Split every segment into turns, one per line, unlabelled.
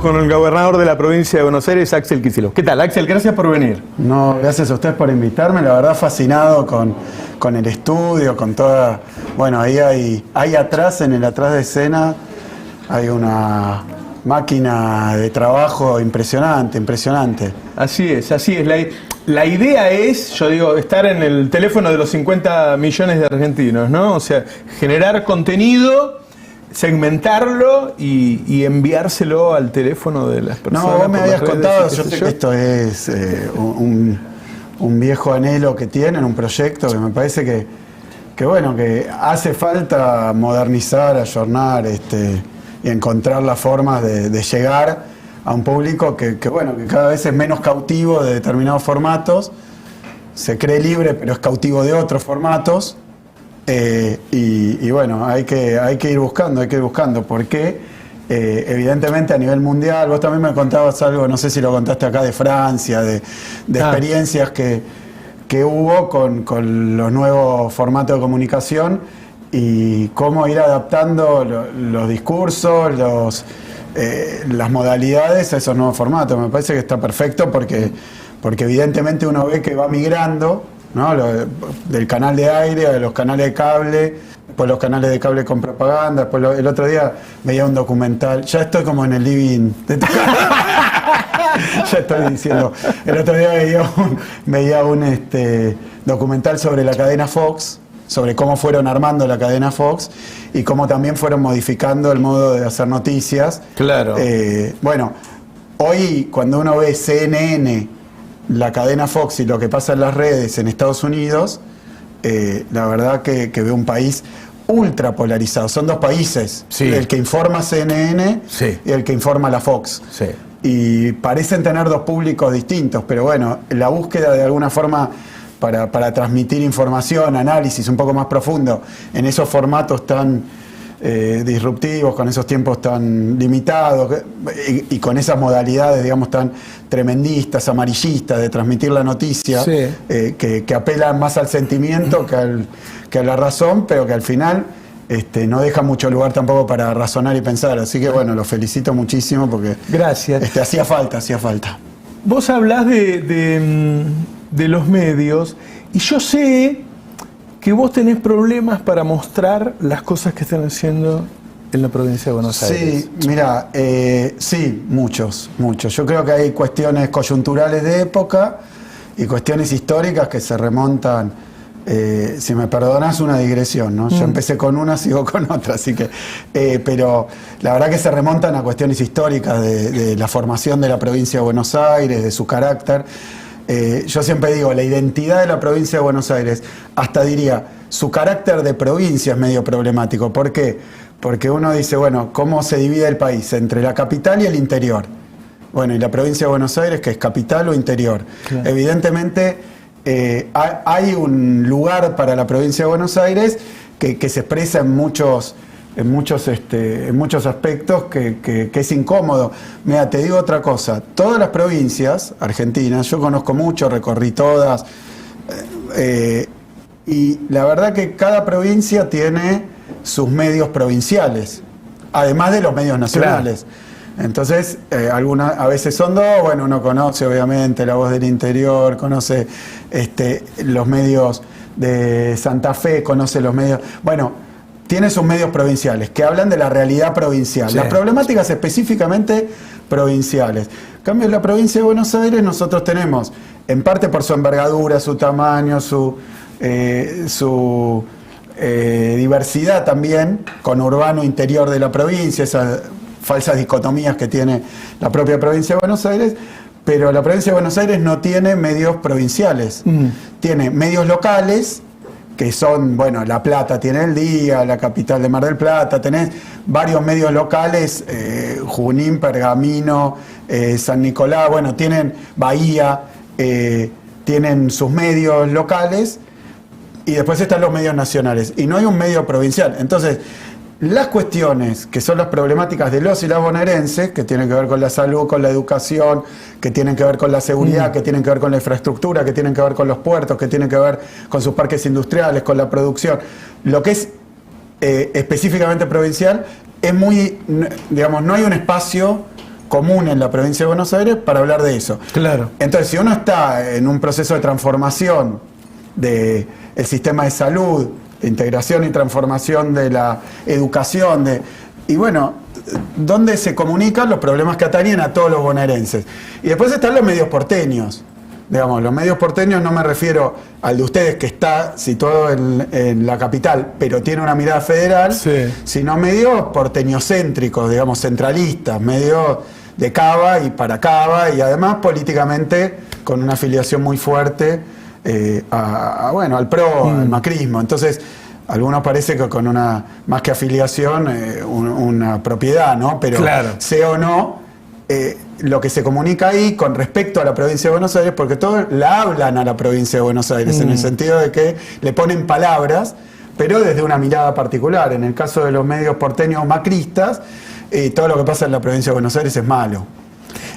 con el gobernador de la provincia de Buenos Aires, Axel Kicillof. ¿Qué tal, Axel? Gracias por venir.
No, gracias a ustedes por invitarme. La verdad, fascinado con el estudio, con toda... Bueno, ahí hay atrás, en el atrás de escena, hay una máquina de trabajo impresionante, impresionante.
Así es, así es. La idea es, yo digo, estar en el teléfono de los 50 millones de argentinos, ¿no? O sea, generar contenido, segmentarlo y enviárselo al teléfono de las personas.
No, vos me habías contado, yo sé
yo.
que esto es un viejo anhelo que tienen, un proyecto que me parece que bueno, que hace falta modernizar, ayornar, y encontrar las formas de llegar a un público que bueno, que cada vez es menos cautivo de determinados formatos, se cree libre pero es cautivo de otros formatos, y bueno, hay que ir buscando, porque evidentemente a nivel mundial, vos también me contabas algo, no sé si lo contaste acá, de Francia, de experiencias que hubo con los nuevos formatos de comunicación y cómo ir adaptando los discursos, las modalidades a esos nuevos formatos. Me parece que está perfecto porque evidentemente uno ve que va migrando, ¿no? Del canal de aire a los canales de cable, después los canales de cable con propaganda, después el otro día veía un documental, ya estoy como en el living de tu casa. Ya estoy diciendo, el otro día veía un documental sobre la cadena Fox, sobre cómo fueron armando la cadena Fox y cómo también fueron modificando el modo de hacer noticias.
Claro.
Bueno, hoy cuando uno ve CNN, la cadena Fox y lo que pasa en las redes en Estados Unidos, la verdad que veo un país ultra polarizado. Son dos países,
sí.
El que informa CNN, sí, y el que informa la Fox.
Sí.
Y parecen tener dos públicos distintos, pero bueno, la búsqueda de alguna forma para transmitir información, análisis un poco más profundo en esos formatos tan disruptivos, con esos tiempos tan limitados y con esas modalidades, digamos, tan tremendistas, amarillistas de transmitir la noticia, sí, que apelan más al sentimiento que a la razón, pero que al final no deja mucho lugar tampoco para razonar y pensar. Así que bueno, los felicito muchísimo porque
gracias.
Hacía falta.
Vos hablás de los medios y yo sé que vos tenés problemas para mostrar las cosas que están haciendo en la provincia de Buenos Aires.
Sí, mira, sí, muchos. Yo creo que hay cuestiones coyunturales de época y cuestiones históricas que se remontan, si me perdonás, una digresión, ¿no? Yo empecé con una, sigo con otra, así que... pero la verdad que se remontan a cuestiones históricas de la formación de la provincia de Buenos Aires, de su carácter. Yo siempre digo, la identidad de la provincia de Buenos Aires, hasta diría, su carácter de provincia es medio problemático. ¿Por qué? Porque uno dice, bueno, ¿cómo se divide el país? Entre la capital y el interior. Bueno, y la provincia de Buenos Aires, ¿que es capital o interior? Claro. Evidentemente, hay un lugar para la provincia de Buenos Aires que se expresa en muchos aspectos que es incómodo. Mira, te digo otra cosa, todas las provincias argentinas, yo conozco mucho, recorrí todas, y la verdad que cada provincia tiene sus medios provinciales, además de los medios nacionales. Claro. Entonces, a veces son dos, bueno, uno conoce obviamente La Voz del Interior, conoce los medios de Santa Fe, conoce los medios... Bueno, tiene sus medios provinciales que hablan de la realidad provincial, sí, las problemáticas específicamente provinciales. En cambio, en la provincia de Buenos Aires nosotros tenemos, en parte por su envergadura, su tamaño, su diversidad también, con urbano interior de la provincia, esas falsas dicotomías que tiene la propia provincia de Buenos Aires, pero la provincia de Buenos Aires no tiene medios provinciales, tiene medios locales, que son, bueno, La Plata tiene El Día, la capital de Mar del Plata, tenés varios medios locales, Junín, Pergamino, San Nicolás, bueno, tienen Bahía, tienen sus medios locales y después están los medios nacionales y no hay un medio provincial. Entonces, las cuestiones que son las problemáticas de los y las bonaerenses, que tienen que ver con la salud, con la educación, que tienen que ver con la seguridad, que tienen que ver con la infraestructura, que tienen que ver con los puertos, que tienen que ver con sus parques industriales, con la producción, lo que es específicamente provincial, es muy, digamos, no hay un espacio común en la provincia de Buenos Aires para hablar de eso.
Claro.
Entonces, si uno está en un proceso de transformación del sistema de salud, de integración y transformación de la educación, y bueno, ¿dónde se comunican los problemas que atañen a todos los bonaerenses? Y después están los medios porteños. Digamos, los medios porteños no me refiero al de ustedes que está situado en la capital, pero tiene una mirada federal,
sí,
sino medios porteños-céntricos, digamos, centralistas, medios de Cava y para Cava, y además políticamente con una afiliación muy fuerte bueno, al PRO, al macrismo. Entonces, algunos parece que con una, más que afiliación, una propiedad, ¿no? Pero
claro,
sea o no, lo que se comunica ahí con respecto a la provincia de Buenos Aires, porque todos la hablan a la provincia de Buenos Aires, en el sentido de que le ponen palabras, pero desde una mirada particular. En el caso de los medios porteños macristas, todo lo que pasa en la provincia de Buenos Aires es malo.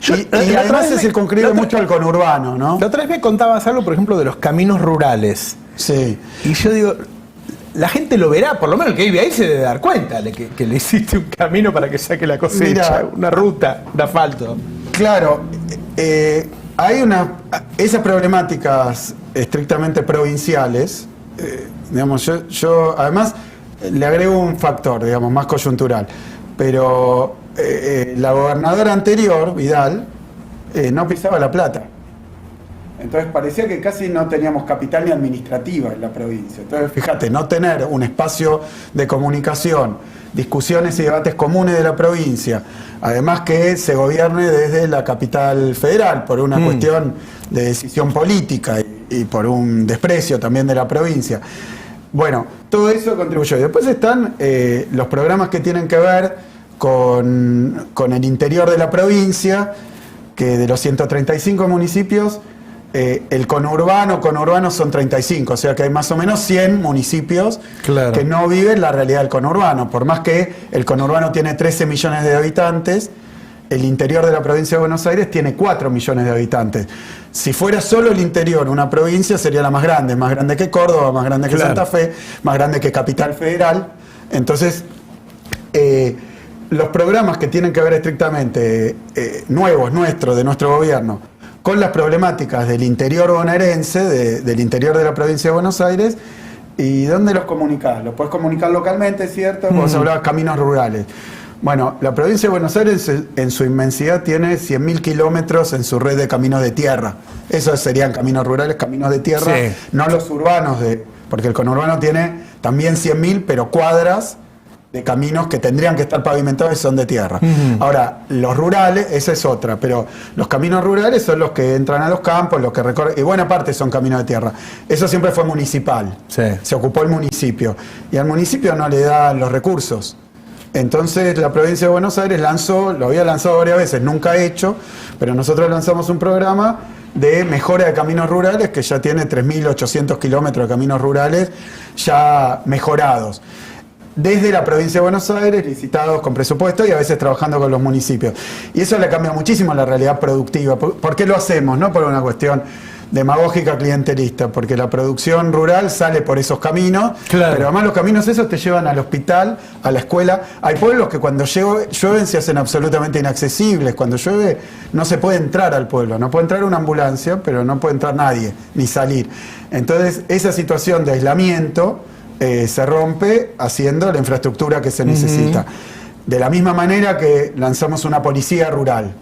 Y además se circunscribe mucho al conurbano, ¿no?
La otra vez me contabas algo, por ejemplo, de los caminos rurales.
Sí.
Y yo digo, la gente lo verá, por lo menos el que vive ahí se debe dar cuenta de que le hiciste un camino para que saque la cosecha,
Mira,
una ruta de asfalto.
Claro, hay esas problemáticas estrictamente provinciales, digamos, yo además le agrego un factor, digamos, más coyuntural, pero la gobernadora anterior, Vidal, no pisaba La Plata. Entonces parecía que casi no teníamos capital ni administrativa en la provincia. Entonces, fíjate, no tener un espacio de comunicación, discusiones y debates comunes de la provincia, además que se gobierne desde la capital federal por una cuestión de decisión política y por un desprecio también de la provincia. Bueno, todo eso contribuyó. Y después están los programas que tienen que ver con el interior de la provincia, que de los 135 municipios, el conurbano son 35, o sea que hay más o menos 100 municipios que no viven la realidad del conurbano. Por más que el conurbano tiene 13 millones de habitantes, el interior de la provincia de Buenos Aires tiene 4 millones de habitantes. Si fuera solo el interior, una provincia sería la más grande que Córdoba, más grande que Santa Fe, más grande que Capital Federal. Entonces, los programas que tienen que ver estrictamente nuevos, de nuestro gobierno, con las problemáticas del interior bonaerense, del interior de la provincia de Buenos Aires, ¿y dónde los comunicás? Los podés comunicar localmente, ¿es cierto? Vos hablabas caminos rurales. Bueno, la provincia de Buenos Aires en su inmensidad tiene 100.000 kilómetros en su red de caminos de tierra. Esos serían caminos rurales, caminos de tierra, sí, no los urbanos, porque el conurbano tiene también 100.000, pero cuadras de caminos que tendrían que estar pavimentados y son de tierra. Ahora, los rurales, esa es otra, pero los caminos rurales son los que entran a los campos, los que recorren, y buena parte son caminos de tierra. Eso siempre fue municipal, sí, se ocupó el municipio, y al municipio no le dan los recursos. Entonces la provincia de Buenos Aires lo había lanzado varias veces, nunca hecho, pero nosotros lanzamos un programa de mejora de caminos rurales que ya tiene 3.800 kilómetros de caminos rurales ya mejorados. Desde la provincia de Buenos Aires, licitados con presupuesto y a veces trabajando con los municipios. Y eso le cambia muchísimo la realidad productiva. ¿Por qué lo hacemos? No por una cuestión demagógica clientelista, porque la producción rural sale por esos caminos, claro, pero además los caminos esos te llevan al hospital, a la escuela. Hay pueblos que cuando llueven se hacen absolutamente inaccesibles. Cuando llueve no se puede entrar al pueblo, no puede entrar una ambulancia, pero no puede entrar nadie, ni salir. Entonces esa situación de aislamiento se rompe haciendo la infraestructura que se necesita. De la misma manera que lanzamos una policía rural.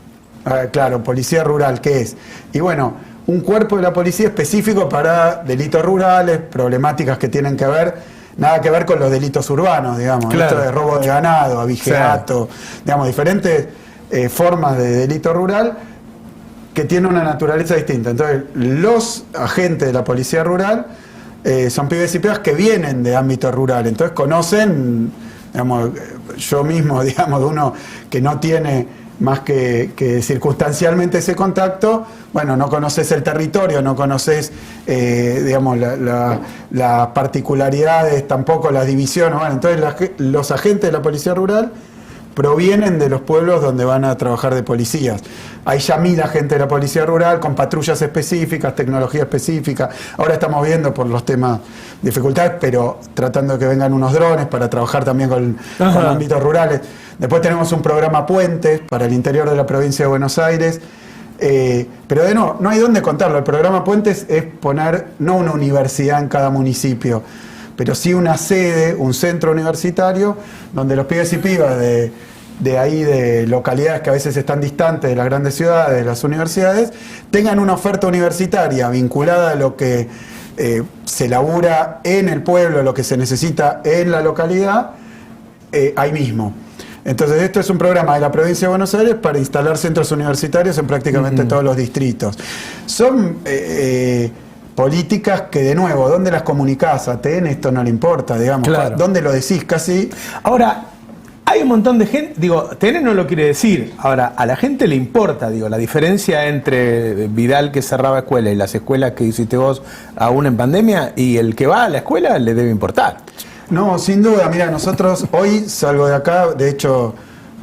Claro, policía rural, ¿qué es? Y bueno, un cuerpo de la policía específico para delitos rurales, problemáticas que tienen que ver, nada que ver con los delitos urbanos, digamos, claro, esto de robo de ganado, abigeato, sí, digamos, diferentes formas de delito rural que tienen una naturaleza distinta. Entonces, los agentes de la policía rural son pibes y pibas que vienen de ámbito rural, entonces conocen, digamos, yo mismo, digamos, de uno que no tiene más que circunstancialmente ese contacto, bueno, no conoces el territorio, no conoces, digamos, las particularidades, tampoco las divisiones, bueno, entonces los agentes de la policía rural provienen de los pueblos donde van a trabajar de policías. Hay ya 1000 agentes de la policía rural con patrullas específicas, tecnología específica. Ahora estamos viendo por los temas dificultades, pero tratando de que vengan unos drones para trabajar también con ámbitos rurales. Después tenemos un programa Puentes para el interior de la provincia de Buenos Aires. Pero no hay dónde contarlo. El programa Puentes es poner no una universidad en cada municipio, pero sí una sede, un centro universitario, donde los pibes y pibas de ahí, de localidades que a veces están distantes de las grandes ciudades, de las universidades, tengan una oferta universitaria vinculada a lo que se labura en el pueblo, lo que se necesita en la localidad, ahí mismo. Entonces esto es un programa de la provincia de Buenos Aires para instalar centros universitarios en prácticamente todos los distritos. Son políticas que, de nuevo, ¿dónde las comunicás? A TN esto no le importa, digamos. Claro. ¿Dónde lo decís? Casi.
Ahora, hay un montón de gente, digo, TN no lo quiere decir. Ahora, a la gente le importa, digo, la diferencia entre Vidal, que cerraba escuelas, y las escuelas que hiciste vos aún en pandemia, y el que va a la escuela le debe importar.
No, sin duda. Mira, nosotros hoy salgo de acá, de hecho,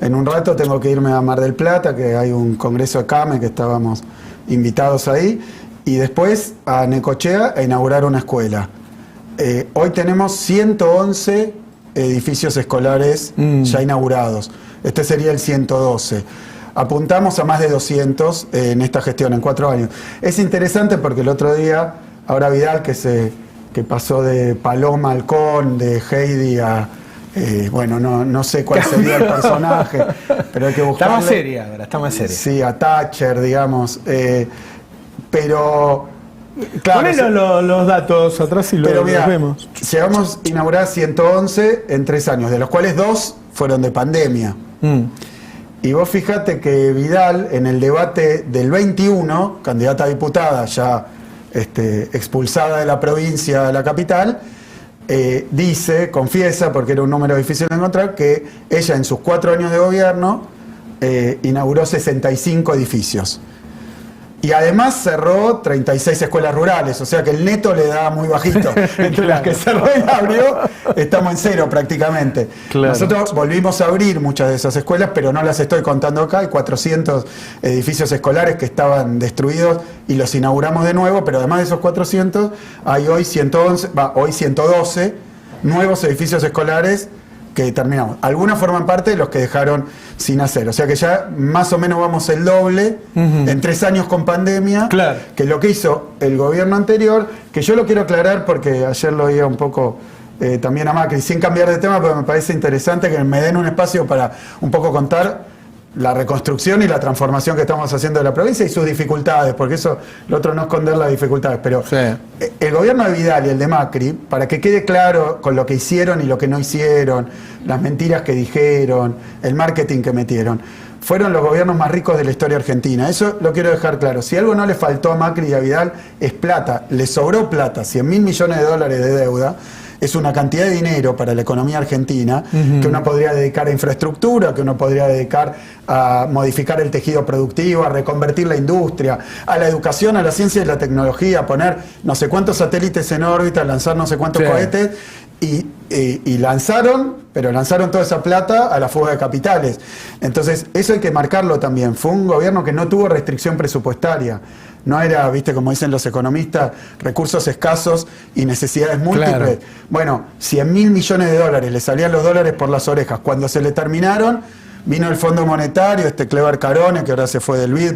en un rato tengo que irme a Mar del Plata, que hay un congreso de CAME, que estábamos invitados ahí, y después a Necochea a inaugurar una escuela. Hoy tenemos 111 edificios escolares ya inaugurados. Este sería el 112. Apuntamos a más de 200 en esta gestión, en 4 años. Es interesante porque el otro día, ahora Vidal, que pasó de Paloma Halcón, de Heidi a... bueno, no sé cuál sería el personaje, pero hay que buscarle.
Está más seria ahora, está más seria.
Sí, a Thatcher, digamos. Pero... Claro,
Ponen los datos atrás y los vemos.
Llegamos a inaugurar 111 en 3 años, de los cuales 2 fueron de pandemia. Y vos fijate que Vidal, en el debate del 21, candidata a diputada ya expulsada de la provincia a la capital, confiesa, porque era un número difícil de encontrar, que ella en sus 4 años de gobierno inauguró 65 edificios. Y además cerró 36 escuelas rurales, o sea que el neto le da muy bajito. Entre las que cerró y abrió, estamos en cero prácticamente. Claro. Nosotros volvimos a abrir muchas de esas escuelas, pero no las estoy contando acá. Hay 400 edificios escolares que estaban destruidos y los inauguramos de nuevo, pero además de esos 400, hay hoy 112 nuevos edificios escolares que terminamos. Algunos forman parte de los que dejaron sin hacer. O sea que ya más o menos vamos el doble en 3 años con pandemia, que lo que hizo el gobierno anterior, que yo lo quiero aclarar porque ayer lo oía un poco también a Macri, sin cambiar de tema, porque me parece interesante que me den un espacio para un poco contar la reconstrucción y la transformación que estamos haciendo de la provincia y sus dificultades, porque eso, lo otro no esconder las dificultades, pero el gobierno de Vidal y el de Macri, para que quede claro con lo que hicieron y lo que no hicieron, las mentiras que dijeron, el marketing que metieron, fueron los gobiernos más ricos de la historia argentina. Eso lo quiero dejar claro. Si algo no le faltó a Macri y a Vidal es plata, le sobró plata, $100.000 millones de deuda. Es una cantidad de dinero para la economía argentina que uno podría dedicar a infraestructura, que uno podría dedicar a modificar el tejido productivo, a reconvertir la industria, a la educación, a la ciencia y la tecnología, a poner no sé cuántos satélites en órbita, lanzar no sé cuántos cohetes, y lanzaron, pero lanzaron toda esa plata a la fuga de capitales. Entonces, eso hay que marcarlo también. Fue un gobierno que no tuvo restricción presupuestaria. No era, viste, como dicen los economistas, recursos escasos y necesidades múltiples. Bueno, $100.000 millones le salían los dólares por las orejas. Cuando se le terminaron, vino el Fondo Monetario, Clever Carone, que ahora se fue del BID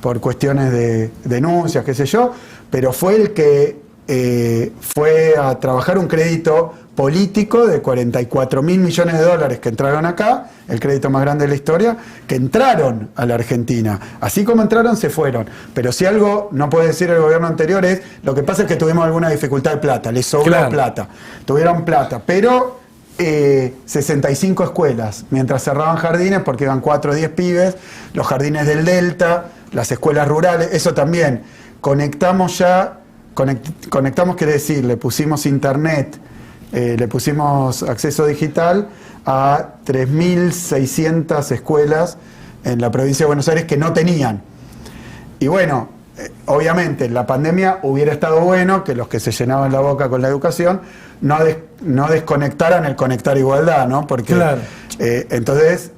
por cuestiones de denuncias, qué sé yo, pero fue el que fue a trabajar un crédito político de $44.000 millones que entraron acá, el crédito más grande de la historia, que entraron a la Argentina. Así como entraron, se fueron. Pero si algo no puede decir el gobierno anterior es, lo que pasa es que tuvimos alguna dificultad de plata, les sobró plata. Tuvieron plata, pero 65 escuelas, mientras cerraban jardines, porque iban 4 o 10 pibes, los jardines del Delta, las escuelas rurales, eso también. Conectamos, quiere decir, le pusimos internet, le pusimos acceso digital a 3.600 escuelas en la provincia de Buenos Aires que no tenían. Y bueno, obviamente en la pandemia hubiera estado bueno que los que se llenaban la boca con la educación no desconectaran el conectar igualdad, ¿no? Porque entonces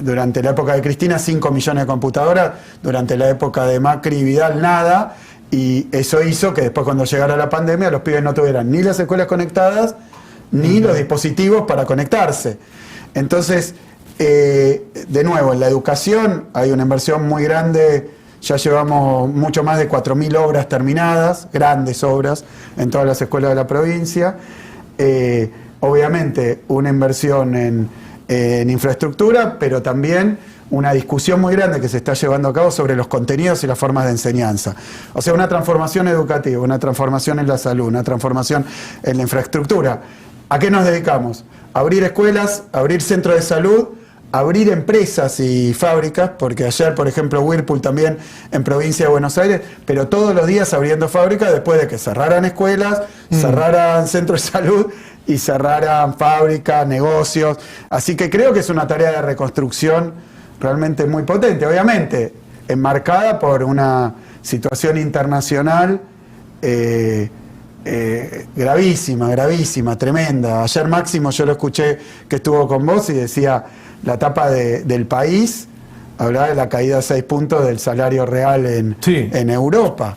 durante la época de Cristina 5 millones de computadoras, durante la época de Macri y Vidal nada, y eso hizo que después cuando llegara la pandemia los pibes no tuvieran ni las escuelas conectadas ni los dispositivos para conectarse. Entonces, de nuevo, en la educación hay una inversión muy grande. Ya llevamos mucho más de 4.000 obras terminadas, grandes obras, en todas las escuelas de la provincia. Obviamente, una inversión en infraestructura, pero también una discusión muy grande que se está llevando a cabo sobre los contenidos y las formas de enseñanza. O sea, una transformación educativa, una transformación en la salud, una transformación en la infraestructura. ¿A qué nos dedicamos? A abrir escuelas, a abrir centros de salud, abrir empresas y fábricas, porque ayer, por ejemplo, Whirlpool también en provincia de Buenos Aires, pero todos los días abriendo fábricas después de que cerraran escuelas, cerraran centros de salud y cerraran fábricas, negocios. Así que creo que es una tarea de reconstrucción realmente muy potente, obviamente enmarcada por una situación internacional gravísima, tremenda. Ayer Máximo yo lo escuché que estuvo con vos y decía la tapa del País, hablaba de la caída de 6 puntos del salario real en Europa.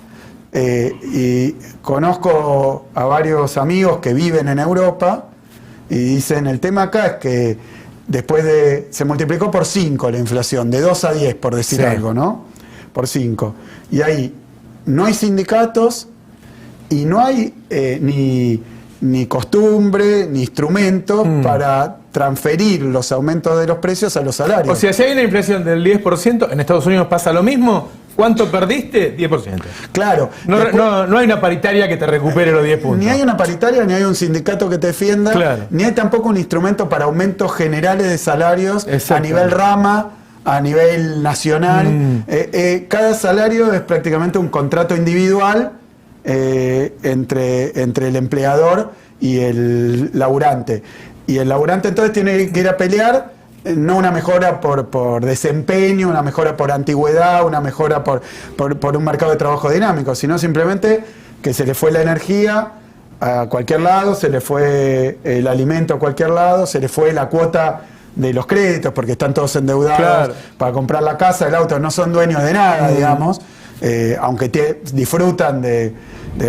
Y conozco a varios amigos que viven en Europa y dicen, el tema acá es que se multiplicó por 5 la inflación, de 2 a 10 por decir algo, ¿no? Por 5. Y ahí no hay sindicatos y no hay ni costumbre, ni instrumento para transferir los aumentos de los precios a los salarios.
O sea, si hay una inflación del 10%, en Estados Unidos pasa lo mismo. ¿Cuánto perdiste? 10%.
Claro.
No hay una paritaria que te recupere los 10 puntos.
Ni hay una paritaria, ni hay un sindicato que te defienda, ni hay tampoco un instrumento para aumentos generales de salarios a nivel rama, a nivel nacional. Cada salario es prácticamente un contrato individual entre el empleador y el laburante. Y el laburante entonces tiene que ir a pelear, no una mejora por desempeño, una mejora por antigüedad, una mejora por un mercado de trabajo dinámico, sino simplemente que se le fue la energía a cualquier lado, se le fue el alimento a cualquier lado, se le fue la cuota de los créditos, porque están todos endeudados para comprar la casa, el auto, no son dueños de nada, digamos, aunque disfrutan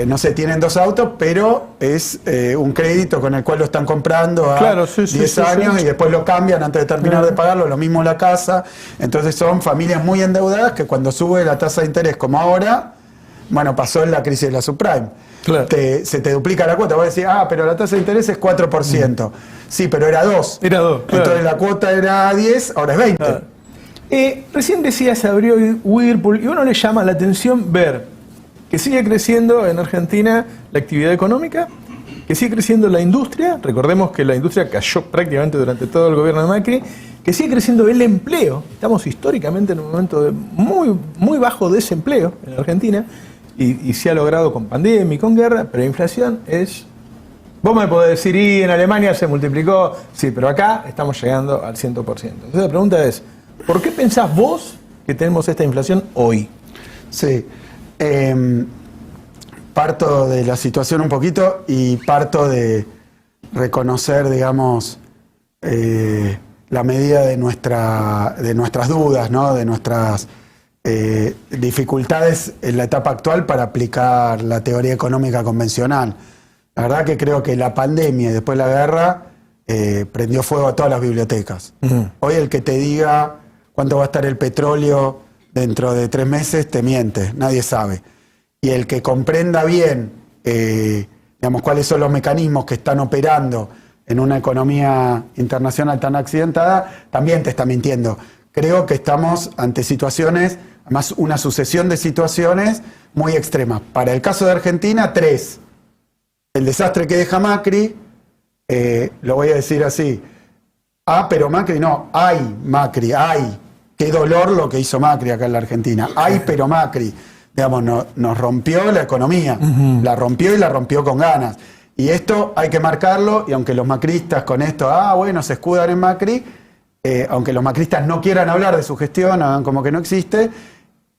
no sé, tienen 2 autos, pero es un crédito con el cual lo están comprando a 10 años y después lo cambian antes de terminar de pagarlo, lo mismo la casa. Entonces son familias muy endeudadas que cuando sube la tasa de interés como ahora, bueno, pasó en la crisis de la subprime. Se te duplica la cuota, vos decís, pero la tasa de interés es 4%. Sí, pero era 2. Era 2. Entonces la cuota era 10, ahora es 20.
Recién decías, se abrió Whirlpool y uno le llama la atención ver que sigue creciendo en Argentina la actividad económica, que sigue creciendo la industria, recordemos que la industria cayó prácticamente durante todo el gobierno de Macri, que sigue creciendo el empleo, estamos históricamente en un momento de muy bajo desempleo en Argentina, y se ha logrado con pandemia y con guerra, pero la inflación es... Vos me podés decir, y en Alemania se multiplicó, sí, pero acá estamos llegando al 100%. Entonces la pregunta es, ¿por qué pensás vos que tenemos esta inflación hoy?
Sí. Parto de la situación un poquito y parto de reconocer, digamos, la medida de nuestras dudas, ¿no? De nuestras dificultades en la etapa actual para aplicar la teoría económica convencional. La verdad que creo que la pandemia y después la guerra prendió fuego a todas las bibliotecas. Hoy el que te diga cuánto va a estar el petróleo dentro de 3 meses te miente, nadie sabe. Y el que comprenda bien, digamos, cuáles son los mecanismos que están operando en una economía internacional tan accidentada, también te está mintiendo. Creo que estamos ante situaciones, además una sucesión de situaciones muy extremas. Para el caso de Argentina, 3. El desastre que deja Macri, lo voy a decir así, pero Macri no, hay Macri, hay. Qué dolor lo que hizo Macri acá en la Argentina. Ay, pero Macri, digamos, nos rompió la economía. La rompió y la rompió con ganas. Y esto hay que marcarlo, y aunque los macristas con esto, bueno, se escudan en Macri, aunque los macristas no quieran hablar de su gestión, hagan como que no existe,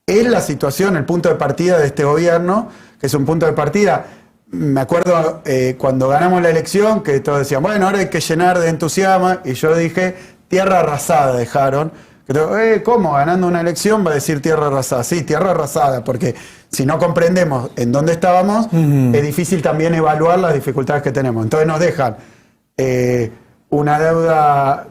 es la situación, el punto de partida de este gobierno, que es un punto de partida. Me acuerdo cuando ganamos la elección, que todos decían, bueno, ahora hay que llenar de entusiasmo, y yo dije, tierra arrasada dejaron. ¿Cómo? Ganando una elección va a decir tierra arrasada. Sí, tierra arrasada, porque si no comprendemos en dónde estábamos, es difícil también evaluar las dificultades que tenemos. Entonces nos dejan una deuda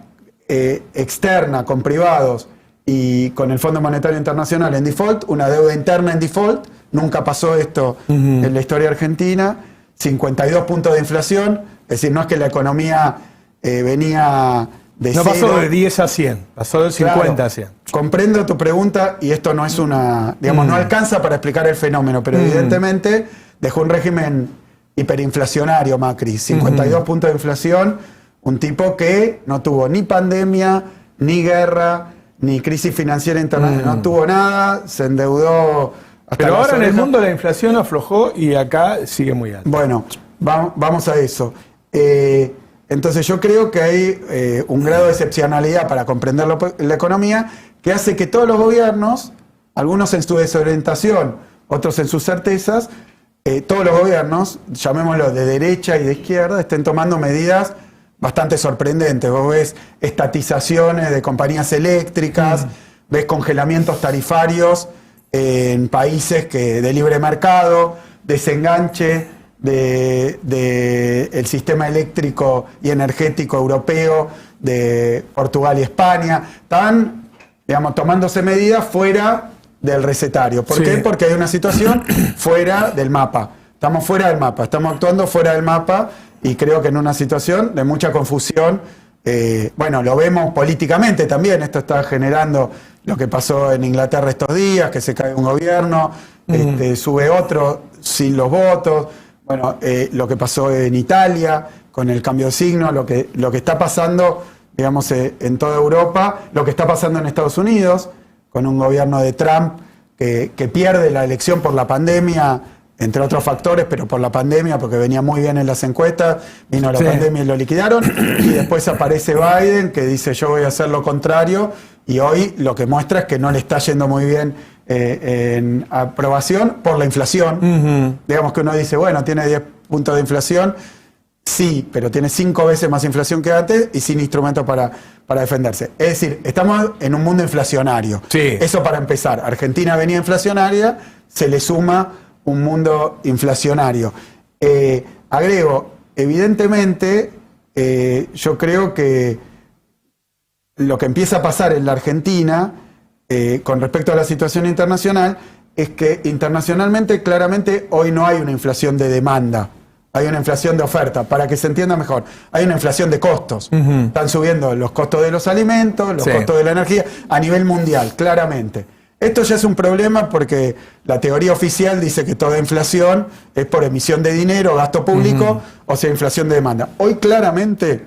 externa con privados y con el Fondo Monetario Internacional en default, una deuda interna en default. Nunca pasó esto en la historia argentina. 52 puntos de inflación, es decir, no es que la economía venía de
no
cero.
pasó de 10 a 100, pasó de 50 a 100.
Comprendo tu pregunta y esto no es una, digamos, no alcanza para explicar el fenómeno, pero evidentemente dejó un régimen hiperinflacionario Macri, 52 puntos de inflación, un tipo que no tuvo ni pandemia, ni guerra, ni crisis financiera internacional, no tuvo nada, se endeudó hasta
Pero ahora en el
orejas.
mundo la inflación aflojó y acá sigue muy alta.
Bueno, vamos a eso. Entonces yo creo que hay un grado de excepcionalidad para comprender la economía que hace que todos los gobiernos, algunos en su desorientación, otros en sus certezas, todos los gobiernos, llamémoslo de derecha y de izquierda, estén tomando medidas bastante sorprendentes. Vos ves estatizaciones de compañías eléctricas, ves congelamientos tarifarios en países de libre mercado, desenganche del sistema eléctrico y energético europeo de Portugal y España. Están, digamos, tomándose medidas fuera del recetario. ¿Por qué? Porque hay una situación fuera del mapa. Estamos fuera del mapa, estamos actuando fuera del mapa y creo que en una situación de mucha confusión. Bueno, lo vemos políticamente también. Esto está generando lo que pasó en Inglaterra estos días, que se cae un gobierno, sube otro sin los votos. Bueno, lo que pasó en Italia con el cambio de signo, lo que está pasando, digamos, en toda Europa, lo que está pasando en Estados Unidos con un gobierno de Trump que pierde la elección por la pandemia, entre otros factores, pero por la pandemia, porque venía muy bien en las encuestas, vino la pandemia y lo liquidaron, y después aparece Biden, que dice yo voy a hacer lo contrario, y hoy lo que muestra es que no le está yendo muy bien en aprobación por la inflación. Digamos que uno dice, bueno, tiene 10 puntos de inflación, sí, pero tiene 5 veces más inflación que antes y sin instrumentos para defenderse. Es decir, estamos en un mundo inflacionario.
Sí.
Eso para empezar. Argentina venía inflacionaria, se le suma un mundo inflacionario. Agrego, evidentemente, yo creo que lo que empieza a pasar en la Argentina con respecto a la situación internacional es que internacionalmente claramente hoy no hay una inflación de demanda, hay una inflación de oferta. Para que se entienda mejor, hay una inflación de costos. Están subiendo los costos de los alimentos, los costos de la energía a nivel mundial, claramente. Esto ya es un problema porque la teoría oficial dice que toda inflación es por emisión de dinero, gasto público, o sea, inflación de demanda. Hoy claramente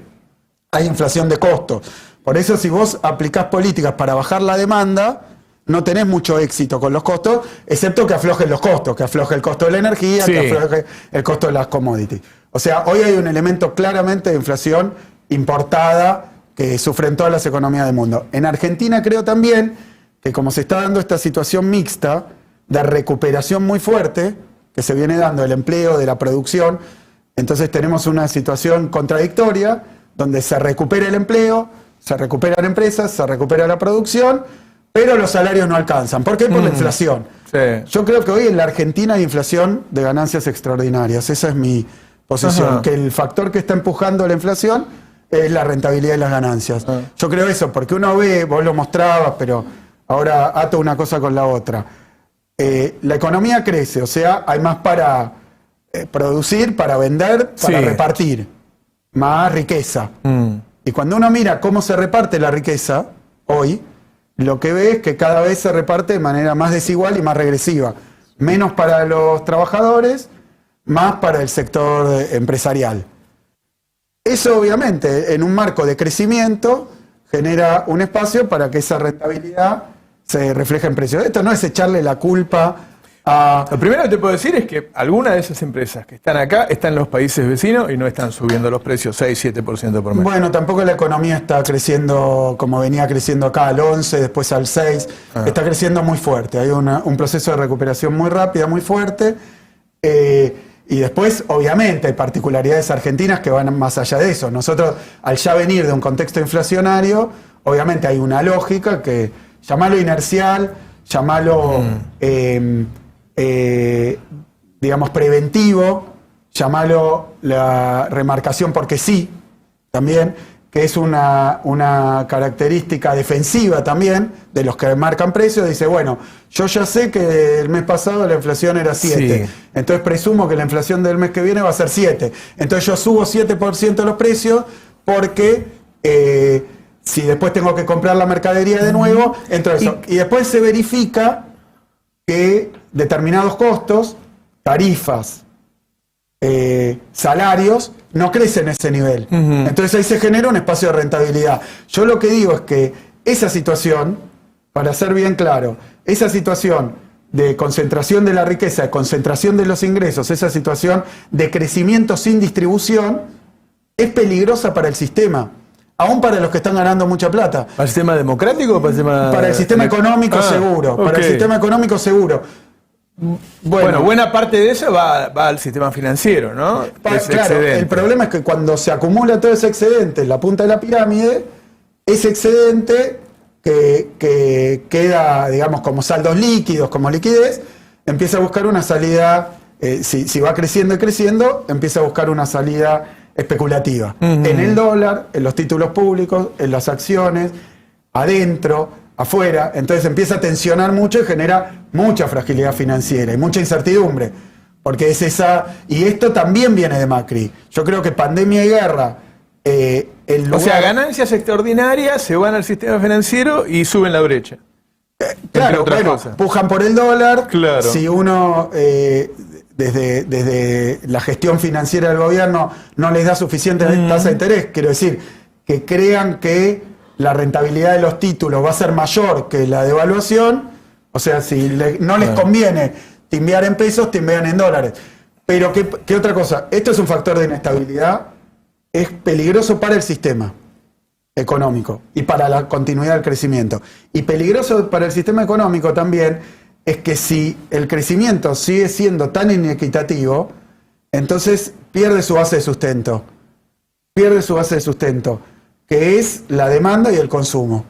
hay inflación de costos. Por eso si vos aplicás políticas para bajar la demanda, no tenés mucho éxito con los costos, excepto que aflojen los costos, que afloje el costo de la energía, que afloje el costo de las commodities. O sea, hoy hay un elemento claramente de inflación importada que sufren todas las economías del mundo. En Argentina creo también que como se está dando esta situación mixta de recuperación muy fuerte, que se viene dando del empleo, de la producción, entonces tenemos una situación contradictoria donde se recupera el empleo, se recuperan empresas, se recupera la producción, pero los salarios no alcanzan. ¿Por qué? Por la inflación. Yo creo que hoy en la Argentina hay inflación de ganancias extraordinarias. Esa es mi posición, que el factor que está empujando la inflación es la rentabilidad de las ganancias. Yo creo eso, porque uno ve, vos lo mostrabas, pero ahora ato una cosa con la otra. La economía crece, o sea, hay más para producir, para vender, para repartir. Más riqueza. Y cuando uno mira cómo se reparte la riqueza hoy, lo que ve es que cada vez se reparte de manera más desigual y más regresiva. Menos para los trabajadores, más para el sector empresarial. Eso obviamente en un marco de crecimiento genera un espacio para que esa rentabilidad se refleje en precios. Esto no es echarle la culpa a...
Lo primero que te puedo decir es que algunas de esas empresas que están acá están en los países vecinos y no están subiendo los precios 6-7% por mes.
Bueno, tampoco la economía está creciendo como venía creciendo acá al 11, después al 6. Está creciendo muy fuerte. Hay un proceso de recuperación muy rápida, muy fuerte. Y después, obviamente, hay particularidades argentinas que van más allá de eso. Nosotros, al ya venir de un contexto inflacionario, obviamente hay una lógica que, llamarlo inercial, llamarlo, digamos, preventivo, llamarlo la remarcación porque sí, también, que es una característica defensiva también de los que marcan precios. Dice, bueno, yo ya sé que el mes pasado la inflación era 7, entonces presumo que la inflación del mes que viene va a ser 7. Entonces yo subo 7% los precios porque si después tengo que comprar la mercadería de nuevo, entro eso. Y después se verifica que determinados costos, tarifas, salarios, no crecen a ese nivel. Entonces ahí se genera un espacio de rentabilidad. Yo lo que digo es que esa situación, para ser bien claro, esa situación de concentración de la riqueza, de concentración de los ingresos, esa situación de crecimiento sin distribución, es peligrosa para el sistema. Aún para los que están ganando mucha plata.
¿Para el sistema democrático o para el sistema...?
Para el sistema económico seguro. Para el sistema económico seguro.
Bueno, buena parte de eso va al sistema financiero, ¿no?
Claro, el problema es que cuando se acumula todo ese excedente en la punta de la pirámide, ese excedente que queda, digamos, como saldos líquidos, como liquidez, empieza a buscar una salida, si va creciendo y creciendo, empieza a buscar una salida especulativa. En el dólar, en los títulos públicos, en las acciones, adentro, afuera, entonces empieza a tensionar mucho y genera mucha fragilidad financiera y mucha incertidumbre, porque es esa, y esto también viene de Macri. Yo creo que pandemia y guerra,
o sea, ganancias extraordinarias se van al sistema financiero y suben la brecha.
Claro, bueno, pujan por el dólar.
Claro.
Si uno desde la gestión financiera del gobierno no les da suficiente tasa de interés, quiero decir, que crean que la rentabilidad de los títulos va a ser mayor que la devaluación, o sea, si no les conviene timbear en pesos, timbean en dólares. Pero, ¿qué otra cosa? Esto es un factor de inestabilidad, es peligroso para el sistema económico y para la continuidad del crecimiento. Y peligroso para el sistema económico también es que si el crecimiento sigue siendo tan inequitativo, entonces pierde su base de sustento. Pierde su base de sustento, que es la demanda y el consumo.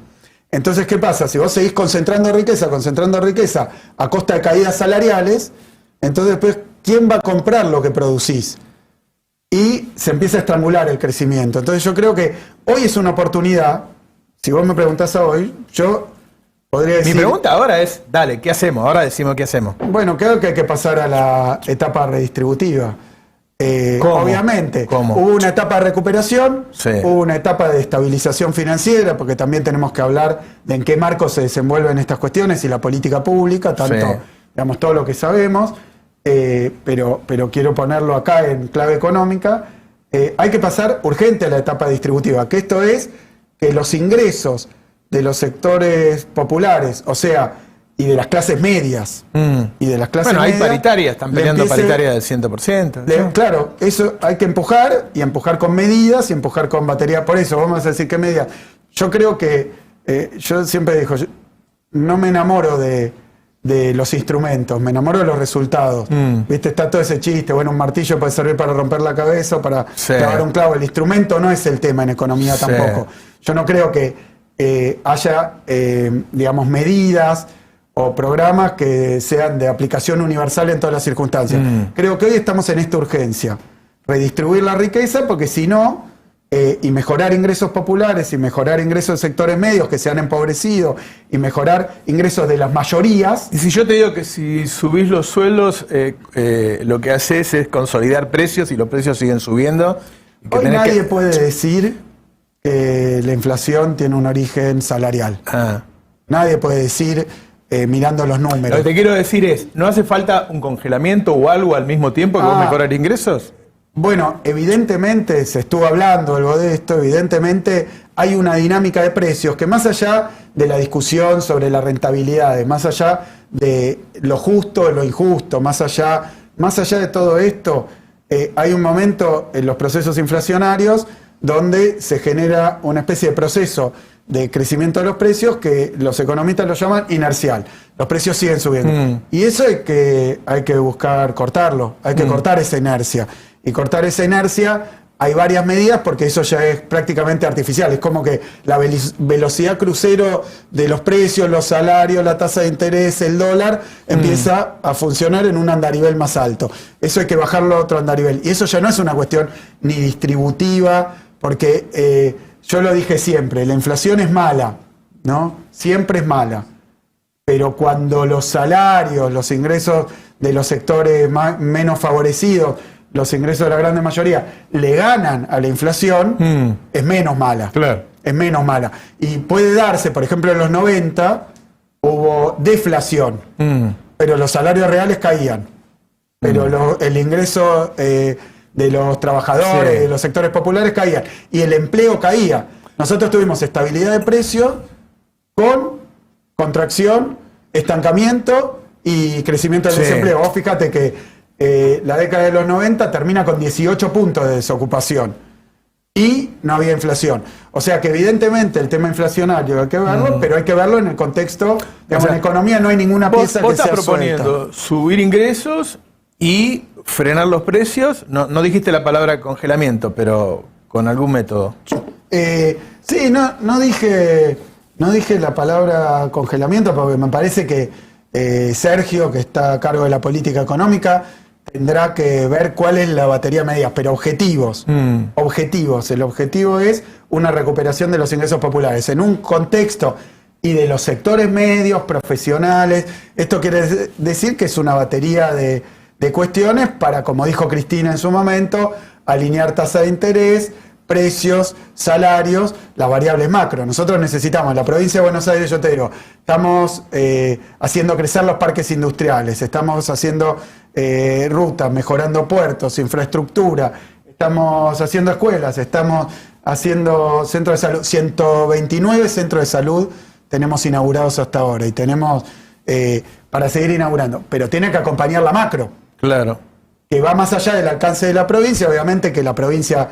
Entonces, ¿qué pasa? Si vos seguís concentrando riqueza a costa de caídas salariales, entonces después, ¿quién va a comprar lo que producís? Y se empieza a estrangular el crecimiento. Entonces yo creo que hoy es una oportunidad, si vos me preguntás a hoy, yo podría decir...
Mi pregunta ahora es, dale, ¿qué hacemos? Ahora decimos qué hacemos.
Bueno, creo que hay que pasar a la etapa redistributiva. Obviamente,
¿Cómo?
Hubo una etapa de recuperación, hubo una etapa de estabilización financiera, porque también tenemos que hablar de en qué marco se desenvuelven estas cuestiones y la política pública, tanto, digamos, todo lo que sabemos, pero quiero ponerlo acá en clave económica. Hay que pasar urgente a la etapa distributiva, que esto es que los ingresos de los sectores populares, o sea, y de las clases medias. Y de las clases medias,
hay paritarias, están peleando paritarias del 100%.
Claro, eso hay que empujar, y empujar con medidas, y empujar con batería. Por eso, vamos a decir qué medidas. Yo creo que, yo siempre digo, no me enamoro de los instrumentos, me enamoro de los resultados. ¿Viste? Está todo ese chiste, bueno, un martillo puede servir para romper la cabeza o para clavar un clavo. El instrumento no es el tema en economía tampoco. Yo no creo que haya, digamos, medidas o programas que sean de aplicación universal en todas las circunstancias. Creo que hoy estamos en esta urgencia. Redistribuir la riqueza, porque si no, y mejorar ingresos populares, y mejorar ingresos de sectores medios que se han empobrecido, y mejorar ingresos de las mayorías.
Y si yo te digo que si subís los sueldos, lo que haces es consolidar precios y los precios siguen subiendo.
Hoy nadie puede decir que la inflación tiene un origen salarial. Nadie puede decir... mirando los números.
Lo que te quiero decir es, ¿no hace falta un congelamiento o algo al mismo tiempo que vos mejorar ingresos?
Bueno, evidentemente se estuvo hablando algo de esto, evidentemente hay una dinámica de precios que más allá de la discusión sobre la rentabilidad, más allá de lo justo, lo injusto, más allá de todo esto, hay un momento en los procesos inflacionarios donde se genera una especie de proceso de crecimiento de los precios que los economistas lo llaman inercial. Los precios siguen subiendo. Y eso hay que buscar cortarlo, hay que cortar esa inercia. Y cortar esa inercia hay varias medidas porque eso ya es prácticamente artificial. Es como que la velocidad crucero de los precios, los salarios, la tasa de interés, el dólar, empieza a funcionar en un andarivel más alto. Eso hay que bajarlo a otro andarivel. Y eso ya no es una cuestión ni distributiva, porque yo lo dije siempre, la inflación es mala, ¿no? Siempre es mala. Pero cuando los salarios, los ingresos de los sectores menos favorecidos, los ingresos de la gran mayoría, le ganan a la inflación, es menos mala.
Claro.
Es menos mala. Y puede darse, por ejemplo, en los 90 hubo deflación, pero los salarios reales caían. Pero el ingreso de los trabajadores, de los sectores populares caía. Y el empleo caía. Nosotros tuvimos estabilidad de precios con contracción, estancamiento y crecimiento del desempleo. Vos fíjate que la década de los 90 termina con 18 puntos de desocupación y no había inflación. O sea que evidentemente el tema inflacionario hay que verlo, pero hay que verlo en el contexto, digamos, en economía no hay ninguna pieza que sea
proponiendo
suelta.
Subir ingresos y frenar los precios. No dijiste la palabra congelamiento, pero con algún método.
Sí, no dije la palabra congelamiento porque me parece que Sergio, que está a cargo de la política económica, tendrá que ver cuál es la batería de medidas, pero objetivos. Objetivos. El objetivo es una recuperación de los ingresos populares en un contexto y de los sectores medios, profesionales. Esto quiere decir que es una batería de cuestiones para, como dijo Cristina en su momento, alinear tasa de interés, precios, salarios, las variables macro. Nosotros necesitamos, la provincia de Buenos Aires, yo te digo, estamos haciendo crecer los parques industriales, estamos haciendo rutas, mejorando puertos, infraestructura, estamos haciendo escuelas, estamos haciendo centros de salud, 129 centros de salud tenemos inaugurados hasta ahora y tenemos para seguir inaugurando, pero tiene que acompañar la macro.
Claro.
Que va más allá del alcance de la provincia, obviamente que la provincia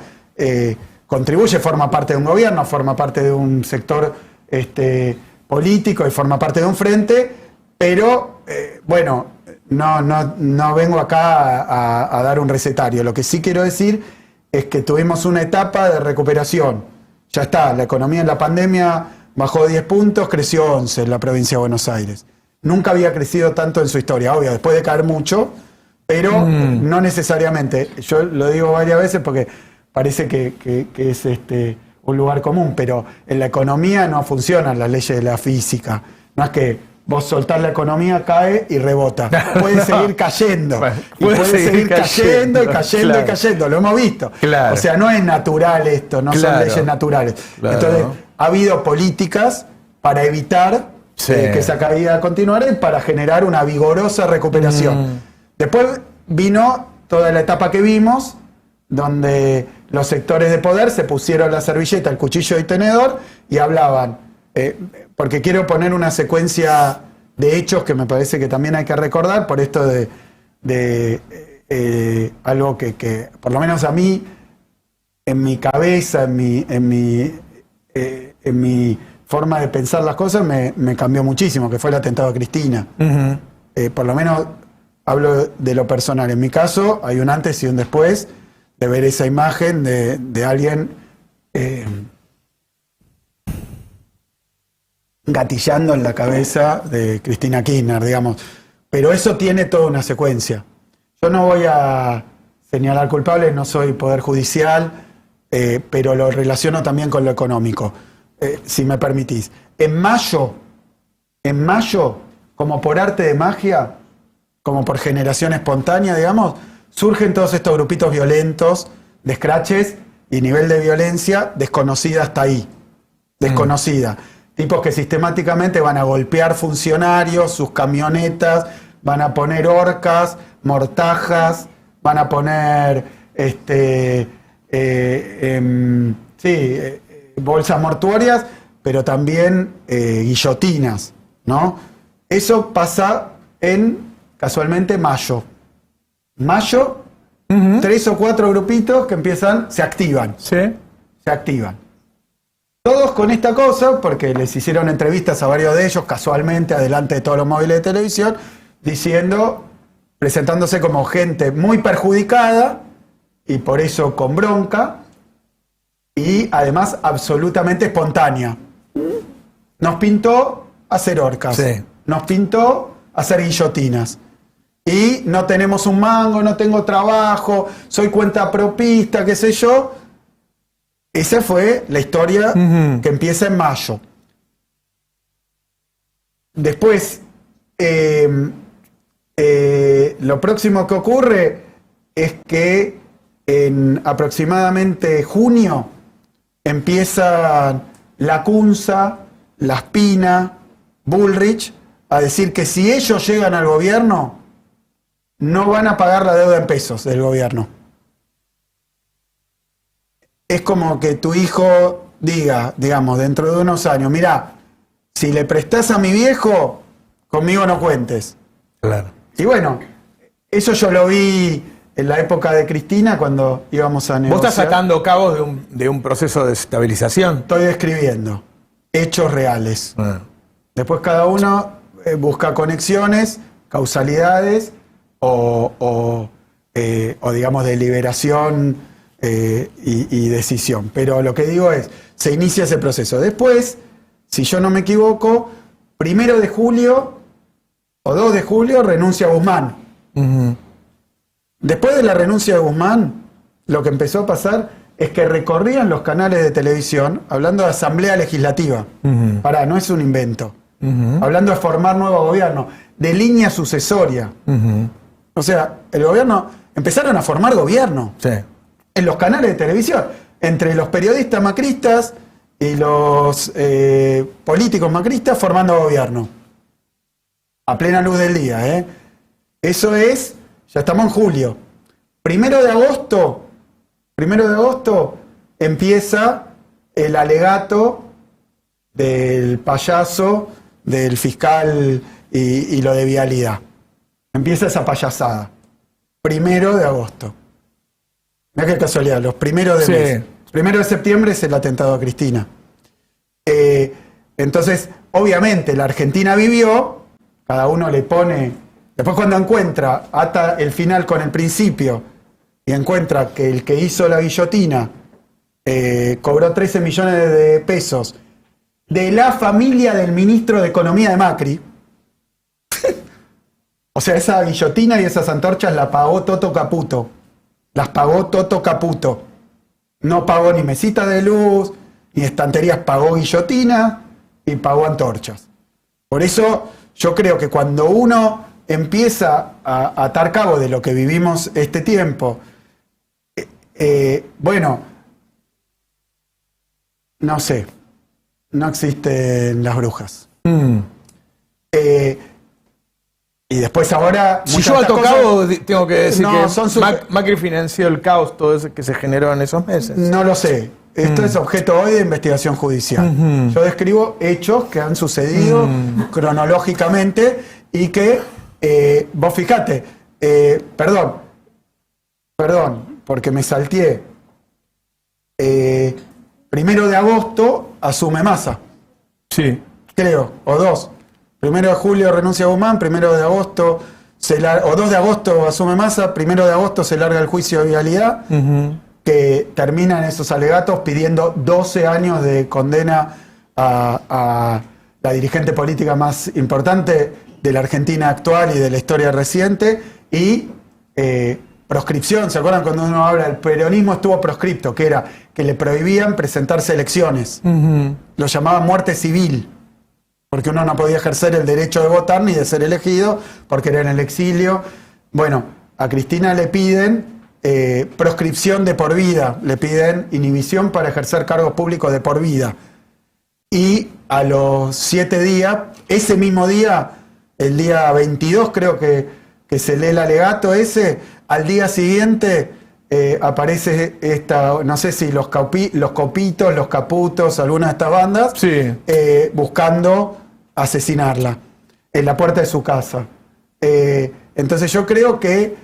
contribuye, forma parte de un gobierno, forma parte de un sector político y forma parte de un frente, pero bueno, no vengo acá a dar un recetario. Lo que sí quiero decir es que tuvimos una etapa de recuperación. Ya está, la economía en la pandemia bajó 10 puntos, creció 11 en la provincia de Buenos Aires. Nunca había crecido tanto en su historia, obvio, después de caer mucho, pero no necesariamente. Yo lo digo varias veces porque parece que es un lugar común, pero en la economía no funcionan las leyes de la física. No es que vos soltás la economía, cae y rebota. Puede seguir cayendo. Puede seguir cayendo y cayendo, claro, y cayendo. Lo hemos visto.
Claro.
O sea, no es natural esto, no, claro, son leyes naturales. Claro. Entonces, ha habido políticas para evitar que esa caída continuara y para generar una vigorosa recuperación. Después vino toda la etapa que vimos, donde los sectores de poder se pusieron la servilleta, el cuchillo y tenedor y hablaban, porque quiero poner una secuencia de hechos que me parece que también hay que recordar, por esto de algo que por lo menos a mí, en mi cabeza, en mi forma de pensar las cosas, me cambió muchísimo, que fue el atentado a Cristina. Por lo menos hablo de lo personal. En mi caso, hay un antes y un después de ver esa imagen de alguien gatillando en la cabeza de Cristina Kirchner, digamos. Pero eso tiene toda una secuencia. Yo no voy a señalar culpables, no soy poder judicial, pero lo relaciono también con lo económico, si me permitís. En mayo, como por arte de magia, como por generación espontánea, digamos, surgen todos estos grupitos violentos, de scratches y nivel de violencia desconocida hasta ahí. Desconocida. Tipos que sistemáticamente van a golpear funcionarios, sus camionetas, van a poner horcas, mortajas, van a poner bolsas mortuorias, pero también guillotinas, ¿no? Eso pasa casualmente mayo. Mayo, 3 o 4 grupitos que se activan.
Sí.
Se activan. Todos con esta cosa, porque les hicieron entrevistas a varios de ellos, casualmente, adelante de todos los móviles de televisión, presentándose como gente muy perjudicada, y por eso con bronca, y además absolutamente espontánea. Nos pintó hacer orcas,
Sí.
nos pintó hacer guillotinas. Y no tenemos un mango, no tengo trabajo, soy cuentapropista, qué sé yo. Esa fue la historia que empieza en mayo. Después, lo próximo que ocurre es que en aproximadamente junio empiezan Lacunza, Laspina, Bullrich a decir que si ellos llegan al gobierno, no van a pagar la deuda en pesos del gobierno. Es como que tu hijo diga, digamos, dentro de unos años, mirá, si le prestás a mi viejo, conmigo no cuentes.
Claro.
Y bueno, eso yo lo vi en la época de Cristina cuando íbamos a negociar.
Vos estás sacando cabos de un proceso de estabilización.
Estoy describiendo hechos reales. Después cada uno busca conexiones, causalidades o digamos deliberación y decisión. Pero lo que digo es, se inicia ese proceso. Después, si yo no me equivoco, 1 de julio o 2 de julio renuncia Guzmán. Después de la renuncia de Guzmán, lo que empezó a pasar es que recorrían los canales de televisión hablando de asamblea legislativa. Pará, no es un invento. Hablando de formar nuevo gobierno, de línea sucesoria. O sea, el gobierno, empezaron a formar gobierno.
Sí.
En los canales de televisión, entre los periodistas macristas y los políticos macristas formando gobierno. A plena luz del día, ¿eh? Eso es, ya estamos en julio. 1 de agosto empieza el alegato del payaso, del fiscal y lo de vialidad. Empieza esa payasada. 1 de agosto. Mirá qué casualidad, los primeros de mes. 1 de septiembre es el atentado a Cristina. Entonces, obviamente, la Argentina vivió, cada uno le pone... Después cuando ata el final con el principio y encuentra que el que hizo la guillotina cobró 13 millones de pesos de la familia del ministro de Economía de Macri. O sea, esa guillotina y esas antorchas la pagó Toto Caputo. Las pagó Toto Caputo. No pagó ni mesitas de luz, ni estanterías, pagó guillotina y pagó antorchas. Por eso yo creo que cuando uno empieza a atar cabo de lo que vivimos este tiempo, bueno, no sé, no existen las brujas. Y después ahora...
Si yo ato cabo, tengo que decir
No,
que Macri financió el caos todo eso que se generó en esos meses.
No lo sé. Esto es objeto hoy de investigación judicial. Yo describo hechos que han sucedido cronológicamente y que, vos fijate, perdón, porque me salteé. 1 de agosto asume Massa.
Sí.
Creo, o 2. 1 de julio renuncia Guzmán, 1 de agosto, o 2 de agosto asume Massa, 1 de agosto se larga el juicio de vialidad, que termina en esos alegatos pidiendo 12 años de condena a la dirigente política más importante de la Argentina actual y de la historia reciente, y proscripción. ¿Se acuerdan cuando uno habla del peronismo estuvo proscripto? Que era que le prohibían presentarse elecciones. Lo llamaban muerte civil, porque uno no podía ejercer el derecho de votar ni de ser elegido, porque era en el exilio. Bueno, a Cristina le piden proscripción de por vida, le piden inhibición para ejercer cargos públicos de por vida. Y a los 7 días, ese mismo día, el día 22 creo que se lee el alegato ese, al día siguiente aparece esta, no sé si los Copitos, los Caputos, alguna de estas bandas,
Sí.
Buscando asesinarla en la puerta de su casa. Entonces yo creo que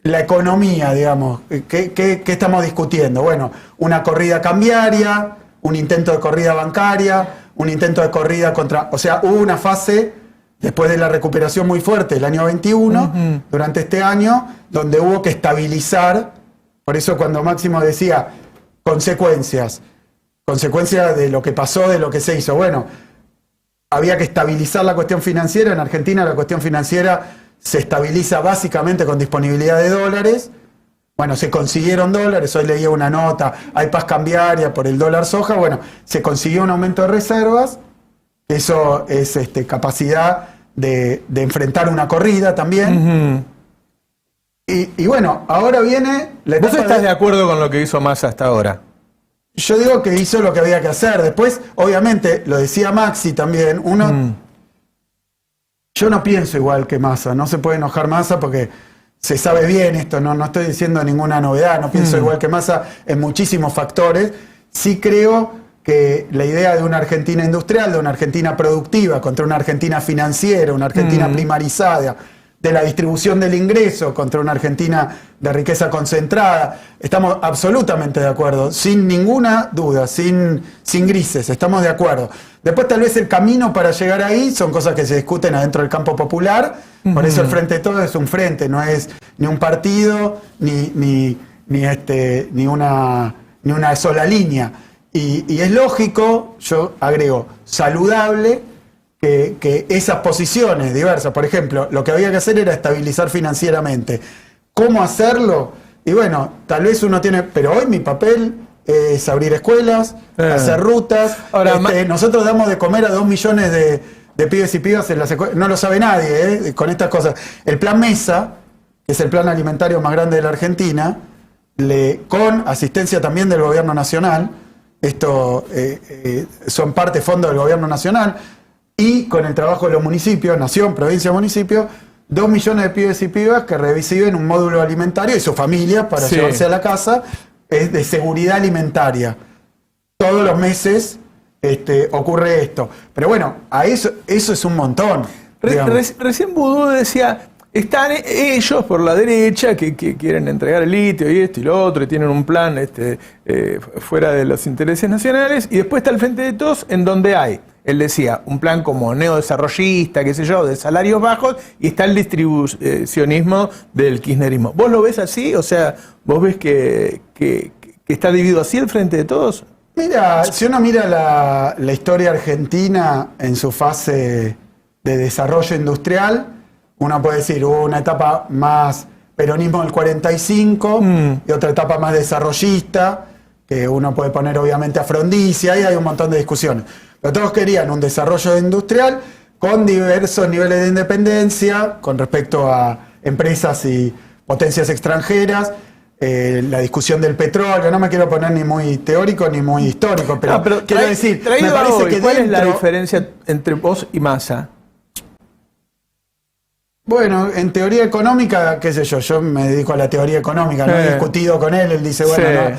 la economía, digamos, ¿qué estamos discutiendo? Bueno, una corrida cambiaria, un intento de corrida bancaria, un intento de corrida contra... O sea, hubo una fase, después de la recuperación muy fuerte del año 21, durante este año, donde hubo que estabilizar. Por eso cuando Máximo decía consecuencias de lo que pasó, de lo que se hizo. Bueno, había que estabilizar la cuestión financiera. En Argentina la cuestión financiera se estabiliza básicamente con disponibilidad de dólares. Bueno, se consiguieron dólares, hoy leía una nota, hay paz cambiaria por el dólar soja. Bueno, se consiguió un aumento de reservas, eso es capacidad de enfrentar una corrida también. Y bueno, ahora viene la etapa.
¿Vos estás de acuerdo con lo que hizo Massa hasta ahora?
Yo digo que hizo lo que había que hacer. Después, obviamente, lo decía Maxi también, yo no pienso igual que Massa, no se puede enojar Massa porque se sabe bien esto, no estoy diciendo ninguna novedad, no pienso igual que Massa en muchísimos factores. Sí creo que la idea de una Argentina industrial, de una Argentina productiva, contra una Argentina financiera, una Argentina primarizada, de la distribución del ingreso contra una Argentina de riqueza concentrada, estamos absolutamente de acuerdo, sin ninguna duda, sin grises, estamos de acuerdo. Después tal vez el camino para llegar ahí son cosas que se discuten adentro del campo popular, por eso el Frente de Todos es un frente, no es ni un partido, ni una sola línea. Y es lógico, yo agrego, saludable, que esas posiciones diversas, por ejemplo, lo que había que hacer era estabilizar financieramente. ¿Cómo hacerlo? Y bueno, tal vez uno tiene, pero hoy mi papel es abrir escuelas, hacer rutas.
Ahora,
nosotros damos de comer a 2 millones de pibes y pibas en las escuelas, no lo sabe nadie, con estas cosas. El plan MESA, que es el plan alimentario más grande de la Argentina, con asistencia también del gobierno nacional, esto son parte fondo del gobierno nacional, y con el trabajo de los municipios, nación, provincia, municipio, 2 millones de pibes y pibas que reciben un módulo alimentario y su familia para llevarse a la casa, es de seguridad alimentaria. Todos los meses ocurre esto. Pero bueno, eso es un montón.
Recién Boudou decía, están ellos por la derecha que quieren entregar el litio y esto y lo otro, y tienen un plan fuera de los intereses nacionales, y después está el Frente de Todos, en donde hay, él decía, un plan como neodesarrollista, qué sé yo, de salarios bajos, y está el distribucionismo del kirchnerismo. ¿Vos lo ves así? O sea, ¿vos ves que está dividido así el Frente de Todos?
Mira, si uno mira la historia argentina en su fase de desarrollo industrial, uno puede decir, hubo una etapa más peronismo del 45 y otra etapa más desarrollista, que uno puede poner obviamente a Frondizi, ahí hay un montón de discusiones. Pero todos querían un desarrollo industrial con diversos niveles de independencia, con respecto a empresas y potencias extranjeras, la discusión del petróleo, no me quiero poner ni muy teórico ni muy histórico, pero quiero decir, me parece que
¿cuál es la diferencia entre vos y Massa?
Bueno, en teoría económica, qué sé yo me dedico a la teoría económica, no he discutido con él dice, bueno, no,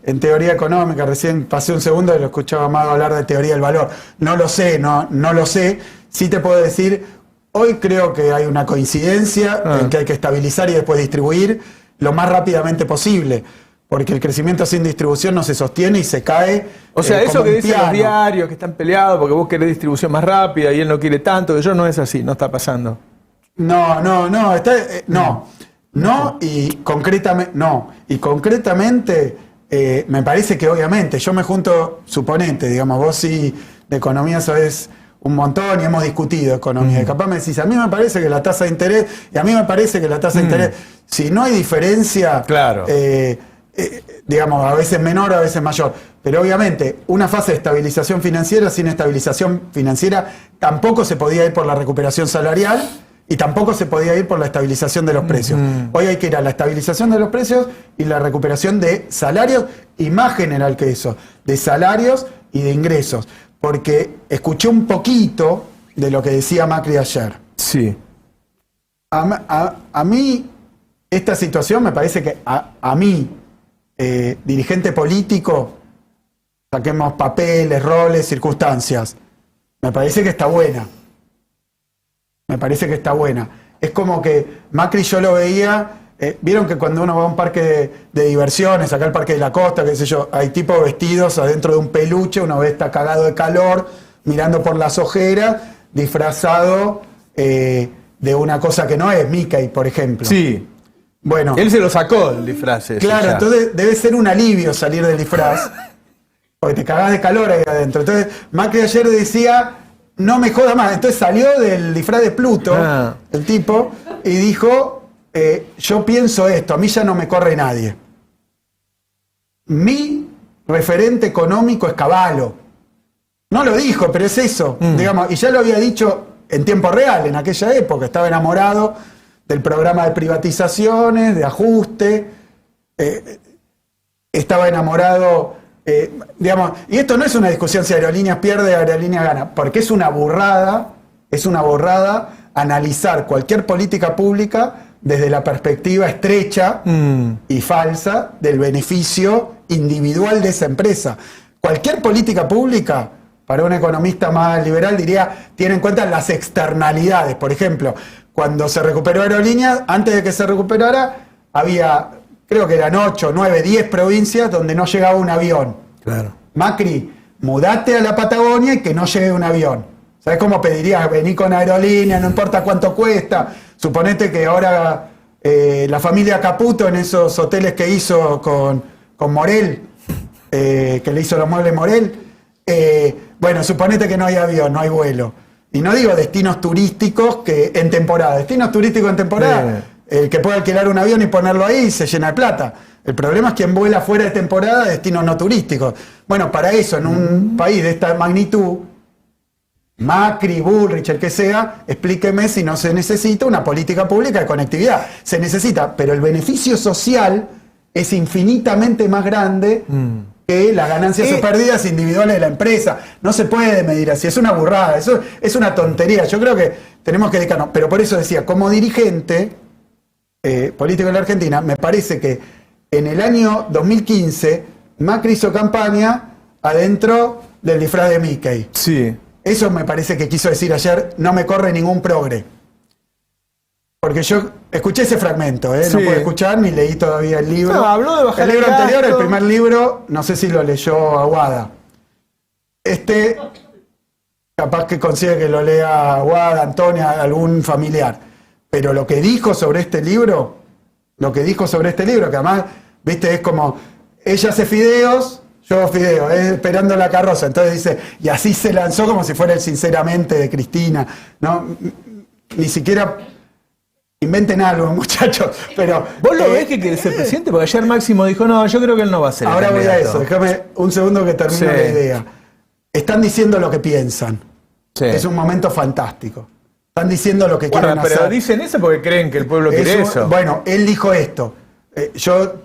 en teoría económica, recién pasé un segundo y lo escuchaba Amado hablar de teoría del valor. No lo sé, no lo sé. Sí te puedo decir, hoy creo que hay una coincidencia en que hay que estabilizar y después distribuir lo más rápidamente posible, porque el crecimiento sin distribución no se sostiene y se cae.
O sea, eso que dicen los diarios, que están peleados porque vos querés distribución más rápida y él no quiere tanto, eso no es así, no está pasando. Y concretamente me parece que obviamente yo me junto, suponente, digamos, vos sí de economía sabés un montón y hemos discutido economía. Y capaz me decís, a mí me parece que la tasa de interés, y a mí me parece que la tasa de interés, si no hay diferencia, claro.
Digamos, a veces menor, a veces mayor. Pero obviamente, una fase de estabilización financiera, sin estabilización financiera, tampoco se podía ir por la recuperación salarial y tampoco se podía ir por la estabilización de los precios. Hoy hay que ir a la estabilización de los precios y la recuperación de salarios, y más general que eso, de salarios y de ingresos. Porque escuché un poquito de lo que decía Macri ayer.
Sí.
A mí, esta situación me parece que a mí, dirigente político, saquemos papeles, roles, circunstancias, me parece que está buena. Me parece que está buena. Es como que Macri yo lo veía vieron que cuando uno va a un parque de diversiones, acá el Parque de la Costa, qué sé yo, hay tipos vestidos adentro de un peluche, uno ve está cagado de calor, mirando por las ojeras, disfrazado de una cosa que no es Mickey, por ejemplo.
Sí.
Bueno.
Él se lo sacó el disfraz ese,
Claro,
ya.
entonces debe ser un alivio salir del disfraz, porque te cagás de calor ahí adentro. Entonces Macri ayer decía, no me joda más. Entonces salió del disfraz de Pluto, el tipo, y dijo, yo pienso esto, a mí ya no me corre nadie. Mi referente económico es Cavallo. No lo dijo, pero es eso, digamos, y ya lo había dicho en tiempo real, en aquella época, estaba enamorado del programa de privatizaciones, de ajuste, estaba enamorado, digamos, y esto no es una discusión si Aerolíneas pierde o Aerolíneas gana, porque es una burrada analizar cualquier política pública desde la perspectiva estrecha y falsa del beneficio individual de esa empresa. Cualquier política pública, para un economista más liberal, diría, tiene en cuenta las externalidades. Por ejemplo, cuando se recuperó Aerolíneas, antes de que se recuperara, había, creo que eran 8, 9, 10 provincias donde no llegaba un avión.
Claro.
Macri, mudate a la Patagonia y que no llegue un avión. ¿Sabes cómo pedirías? Vení con Aerolíneas, no importa cuánto cuesta. Suponete que ahora la familia Caputo en esos hoteles que hizo con Morel, que le hizo los muebles Morel, bueno, suponete que no hay avión, no hay vuelo. Y no digo destinos turísticos que en temporada. Destinos turísticos en temporada, el que puede alquilar un avión y ponerlo ahí se llena de plata. El problema es quien vuela fuera de temporada, destinos no turísticos. Bueno, para eso, en un país de esta magnitud, Macri, Bullrich, el que sea, explíqueme si no se necesita una política pública de conectividad. Se necesita, pero el beneficio social es infinitamente más grande que las ganancias o pérdidas individuales de la empresa. No se puede medir así, es una burrada, eso es una tontería. Yo creo que tenemos que dedicarnos, pero por eso decía, como dirigente político de la Argentina, me parece que en el año 2015 Macri hizo campaña adentro del disfraz de Mickey.
Sí.
Eso me parece que quiso decir ayer, no me corre ningún progre. Porque yo escuché ese fragmento, no pude escuchar ni leí todavía el libro.
No, habló de bajar
el libro
el gasto.
anterior, el primer libro, no sé si lo leyó Aguada. Capaz que consigue que lo lea Aguada, Antonia, algún familiar. Pero lo que dijo sobre este libro, que además, viste, es como, ella hace fideos, yo hago fideos, esperando la carroza. Entonces dice, y así se lanzó como si fuera el sinceramente de Cristina. No, ni siquiera inventen algo, muchachos. Pero
¿Vos lo ves que quiere ser presidente? Porque ayer Máximo dijo, no, yo creo que él no va a ser el
ahora voy a
candidato.
eso, déjame un segundo que termine la idea. Están diciendo lo que piensan.
Sí.
Es un momento fantástico. Están diciendo lo que quieren hacer.
Pero dicen eso porque creen que el pueblo quiere eso.
Bueno, él dijo esto. Yo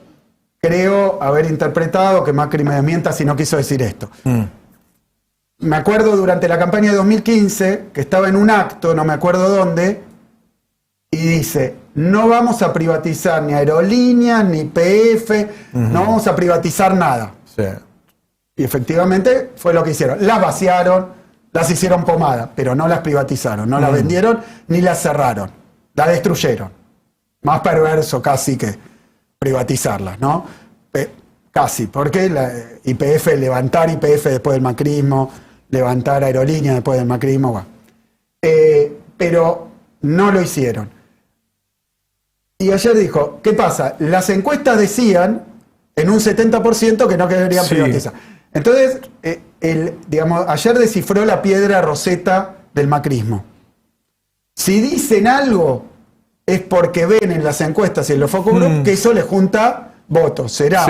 creo haber interpretado que Macri me desmienta si no quiso decir esto. Me acuerdo durante la campaña de 2015 que estaba en un acto, no me acuerdo dónde, y dice, no vamos a privatizar ni Aerolíneas, ni PF, no vamos a privatizar nada.
Sí.
Y efectivamente fue lo que hicieron. Las vaciaron, las hicieron pomada, pero no las privatizaron, no las vendieron ni las cerraron, las destruyeron. Más perverso casi que privatizarlas, ¿no? Casi, porque la YPF, levantar YPF después del macrismo, levantar Aerolíneas después del macrismo, bueno. Pero no lo hicieron. Y ayer dijo, ¿qué pasa? Las encuestas decían en un 70% que no querían privatizar. Entonces, digamos, ayer descifró la piedra roseta del macrismo. Si dicen algo, es porque ven en las encuestas y en los focus group que eso les junta votos. Será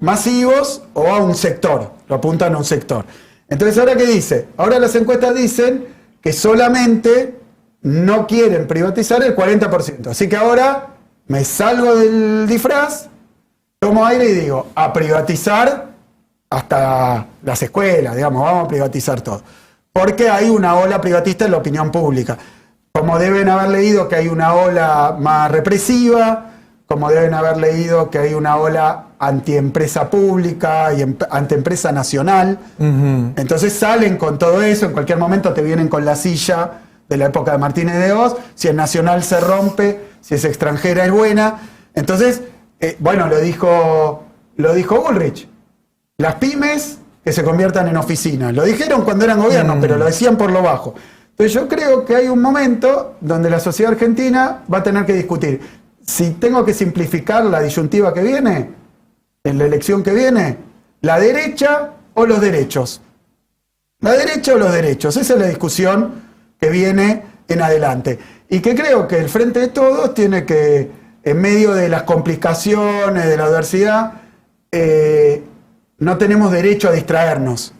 masivos o a un sector. Lo apuntan a un sector. Entonces, ¿ahora qué dice? Ahora las encuestas dicen que solamente no quieren privatizar el 40%. Así que ahora me salgo del disfraz, tomo aire y digo, a privatizar hasta las escuelas, digamos, vamos a privatizar todo. Porque hay una ola privatista en la opinión pública. Como deben haber leído que hay una ola más represiva, como deben haber leído que hay una ola antiempresa pública y antiempresa nacional. Entonces salen con todo eso, en cualquier momento te vienen con la silla de la época de Martínez de Hoz, si es nacional se rompe, si es extranjera es buena. Entonces, bueno, lo dijo Bullrich. Las pymes que se conviertan en oficinas. Lo dijeron cuando eran gobierno, pero lo decían por lo bajo. Entonces yo creo que hay un momento donde la sociedad argentina va a tener que discutir. Si tengo que simplificar la disyuntiva que viene, en la elección que viene, la derecha o los derechos. La derecha o los derechos. Esa es la discusión que viene en adelante. Y que creo que el Frente de Todos tiene que, en medio de las complicaciones, de la adversidad, no tenemos derecho a distraernos.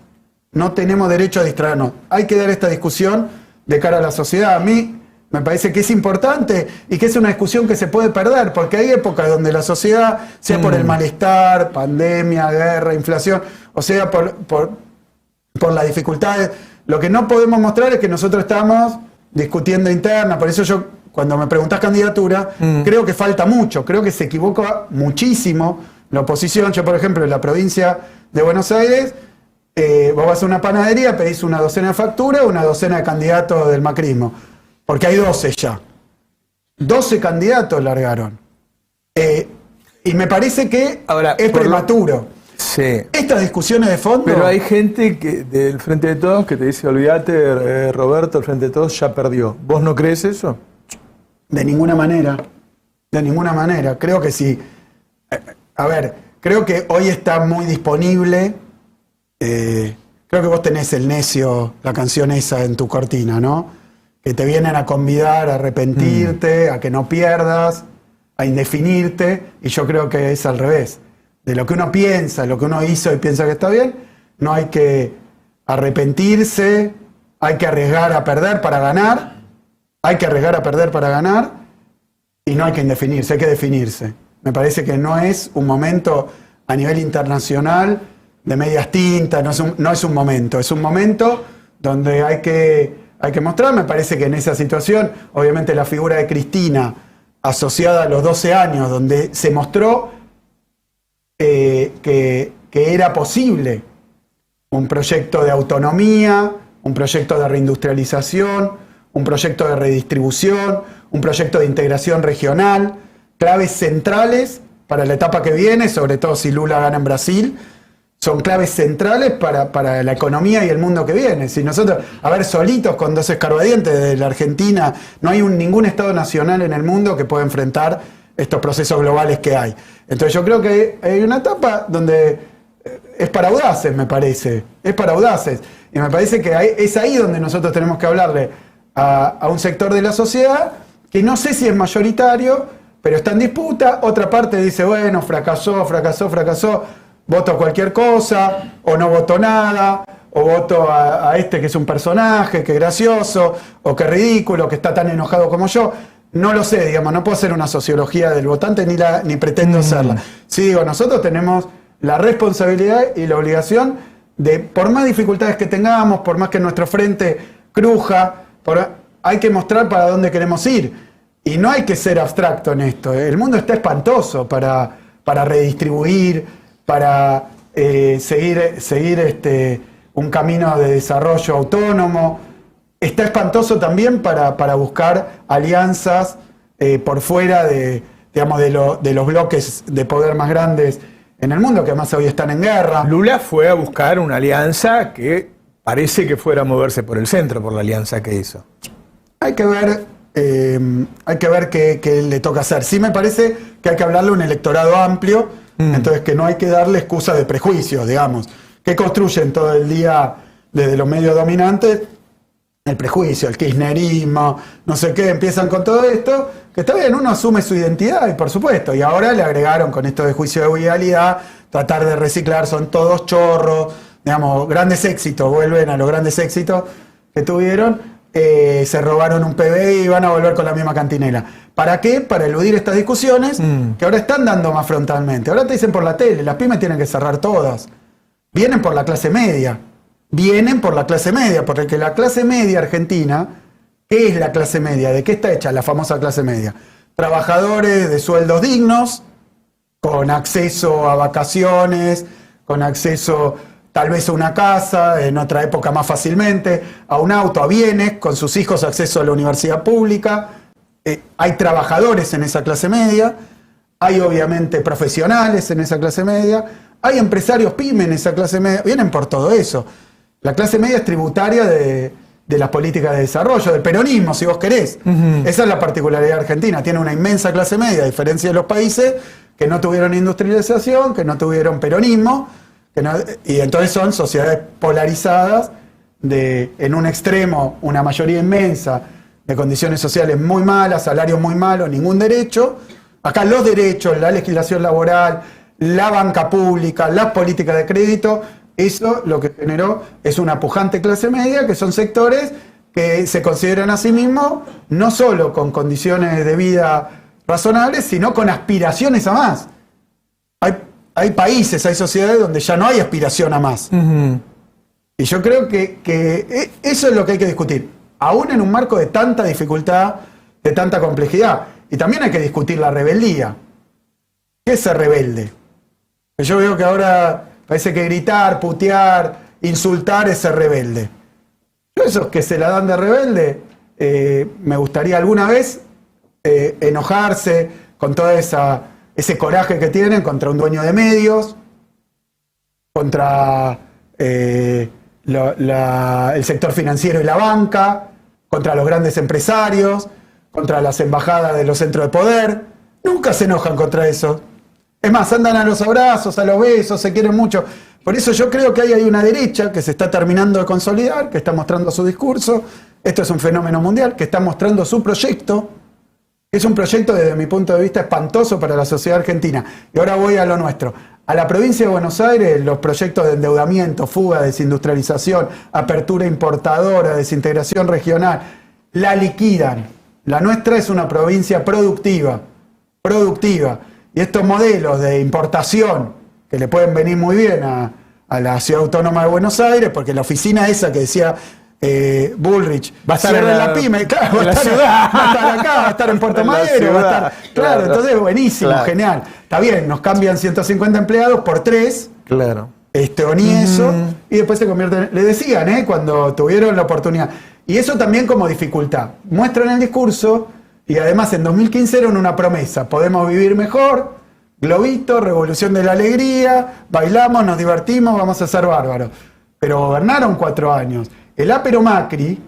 No tenemos derecho a distraernos. Hay que dar esta discusión de cara a la sociedad. A mí me parece que es importante y que es una discusión que se puede perder, porque hay épocas donde la sociedad, sea por el malestar, pandemia, guerra, inflación, o sea, por las dificultades, lo que no podemos mostrar es que nosotros estamos discutiendo interna. Por eso yo, cuando me preguntás candidatura, creo que falta mucho, creo que se equivoca muchísimo la oposición. Yo, por ejemplo, en la provincia de Buenos Aires, vos vas a una panadería, pedís una docena de facturas, una docena de candidatos del macrismo, porque hay 12 ya. 12 candidatos largaron. Y me parece que ahora, es prematuro.
Sí.
Estas discusiones de fondo...
Pero hay gente del Frente de Todos que te dice, olvídate, Roberto, el Frente de Todos ya perdió. ¿Vos no crees eso?
De ninguna manera. De ninguna manera. Creo que sí. A ver, creo que hoy está muy disponible. Creo que vos tenés El Necio, la canción esa en tu cortina, ¿no? Que te vienen a convidar a arrepentirte, a que no pierdas, a indefinirte. Y yo creo que es al revés. De lo que uno piensa, lo que uno hizo y piensa que está bien, no hay que arrepentirse, hay que arriesgar a perder para ganar, hay que arriesgar a perder para ganar, y no hay que indefinirse, hay que definirse. Me parece que no es un momento a nivel internacional de medias tintas, no es un momento, es un momento donde hay que mostrar. Me parece que en esa situación, obviamente la figura de Cristina, asociada a los 12 años, donde se mostró que era posible un proyecto de autonomía, un proyecto de reindustrialización, un proyecto de redistribución, un proyecto de integración regional, claves centrales para la etapa que viene, sobre todo si Lula gana en Brasil, son claves centrales para la economía y el mundo que viene. Si nosotros, a ver, solitos con 2 escarbadientes de la Argentina, no hay ningún Estado nacional en el mundo que pueda enfrentar estos procesos globales que hay. Entonces yo creo que hay una etapa donde es para audaces, me parece. Es para audaces. Y me parece que es ahí donde nosotros tenemos que hablarle a un sector de la sociedad que no sé si es mayoritario, pero está en disputa. Otra parte dice, bueno, fracasó, voto cualquier cosa, o no voto nada, o voto a este que es un personaje, que es gracioso, o que ridículo, que está tan enojado como yo. No lo sé, digamos, no puedo hacer una sociología del votante ni pretendo hacerla. Sí, digo, nosotros tenemos la responsabilidad y la obligación de, por más dificultades que tengamos, por más que nuestro frente cruja, hay que mostrar para dónde queremos ir. Y no hay que ser abstracto en esto. El mundo está espantoso para redistribuir, para seguir un camino de desarrollo autónomo. Está espantoso también para buscar alianzas por fuera de los bloques de poder más grandes en el mundo, que además hoy están en guerra.
Lula fue a buscar una alianza que parece que fuera a moverse por el centro, por la alianza que hizo.
Hay que ver qué le toca hacer. Sí me parece que hay que hablarle a un electorado amplio, entonces que no hay que darle excusa de prejuicios, digamos, que construyen todo el día desde los medios dominantes. El prejuicio, el kirchnerismo, no sé qué, empiezan con todo esto, que está bien, uno asume su identidad, y por supuesto, y ahora le agregaron con esto de juicio de vialidad, tratar de reciclar, son todos chorros, digamos, grandes éxitos, vuelven a los grandes éxitos que tuvieron, se robaron un PBI y van a volver con la misma cantinela. ¿Para qué? Para eludir estas discusiones que ahora están dando más frontalmente. Ahora te dicen por la tele, las pymes tienen que cerrar todas, vienen por la clase media. Vienen por la clase media, porque la clase media argentina, ¿qué es la clase media? ¿De qué está hecha la famosa clase media? Trabajadores de sueldos dignos, con acceso a vacaciones, con acceso tal vez a una casa, en otra época más fácilmente, a un auto, a bienes, con sus hijos acceso a la universidad pública. Hay trabajadores en esa clase media, hay obviamente profesionales en esa clase media, hay empresarios pyme en esa clase media, vienen por todo eso. La clase media es tributaria de las políticas de desarrollo, del peronismo, si vos querés. Esa es la particularidad de Argentina, tiene una inmensa clase media, a diferencia de los países que no tuvieron industrialización, que no tuvieron peronismo, y entonces son sociedades polarizadas, en un extremo una mayoría inmensa de condiciones sociales muy malas, salarios muy malos, ningún derecho. Acá los derechos, la legislación laboral, la banca pública, las políticas de crédito, eso lo que generó es una pujante clase media, que son sectores que se consideran a sí mismos no solo con condiciones de vida razonables, sino con aspiraciones a más. Hay países, hay sociedades donde ya no hay aspiración a más. Y yo creo que eso es lo que hay que discutir, aún en un marco de tanta dificultad, de tanta complejidad. Y también hay que discutir la rebeldía. ¿Qué es ser rebelde? Yo veo que ahora parece que gritar, putear, insultar es ser rebelde. Yo esos que se la dan de rebelde, me gustaría alguna vez enojarse con todo ese coraje que tienen contra un dueño de medios, contra el sector financiero y la banca, contra los grandes empresarios, contra las embajadas de los centros de poder. Nunca se enojan contra eso. Es más, andan a los abrazos, a los besos, se quieren mucho. Por eso yo creo que hay una derecha que se está terminando de consolidar, que está mostrando su discurso. Esto es un fenómeno mundial, que está mostrando su proyecto. Es un proyecto, desde mi punto de vista, espantoso para la sociedad argentina. Y ahora voy a lo nuestro. A la provincia de Buenos Aires, los proyectos de endeudamiento, fuga, desindustrialización, apertura importadora, desintegración regional, la liquidan. La nuestra es una provincia productiva. Y estos modelos de importación, que le pueden venir muy bien a la Ciudad Autónoma de Buenos Aires, porque la oficina esa que decía Bullrich
va a estar en
la pyme, claro,
va a
estar acá, va a estar en Puerto Madero, va a estar, claro, entonces buenísimo, genial. Está bien, nos cambian 150 empleados por 3.
Claro.
O ni eso, y después se convierten, le decían, cuando tuvieron la oportunidad. Y eso también como dificultad. Muestran el discurso, y además en 2015 era una promesa: podemos vivir mejor, globito, revolución de la alegría, bailamos, nos divertimos, vamos a ser bárbaros. Pero gobernaron 4 años. El ápero Macri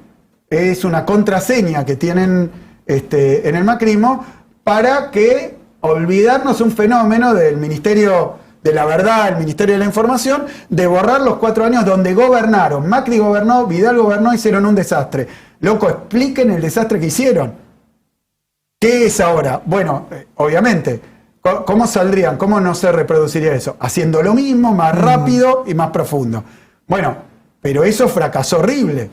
es una contraseña que tienen en el macrismo para que olvidarnos un fenómeno del Ministerio de la Verdad, el Ministerio de la Información, de borrar los 4 años donde gobernaron. Macri gobernó, Vidal gobernó, hicieron un desastre. Loco, expliquen el desastre que hicieron. ¿Qué es ahora? Bueno, obviamente, ¿cómo saldrían? ¿Cómo no se reproduciría eso? Haciendo lo mismo, más rápido y más profundo. Bueno, pero eso fracasó horrible.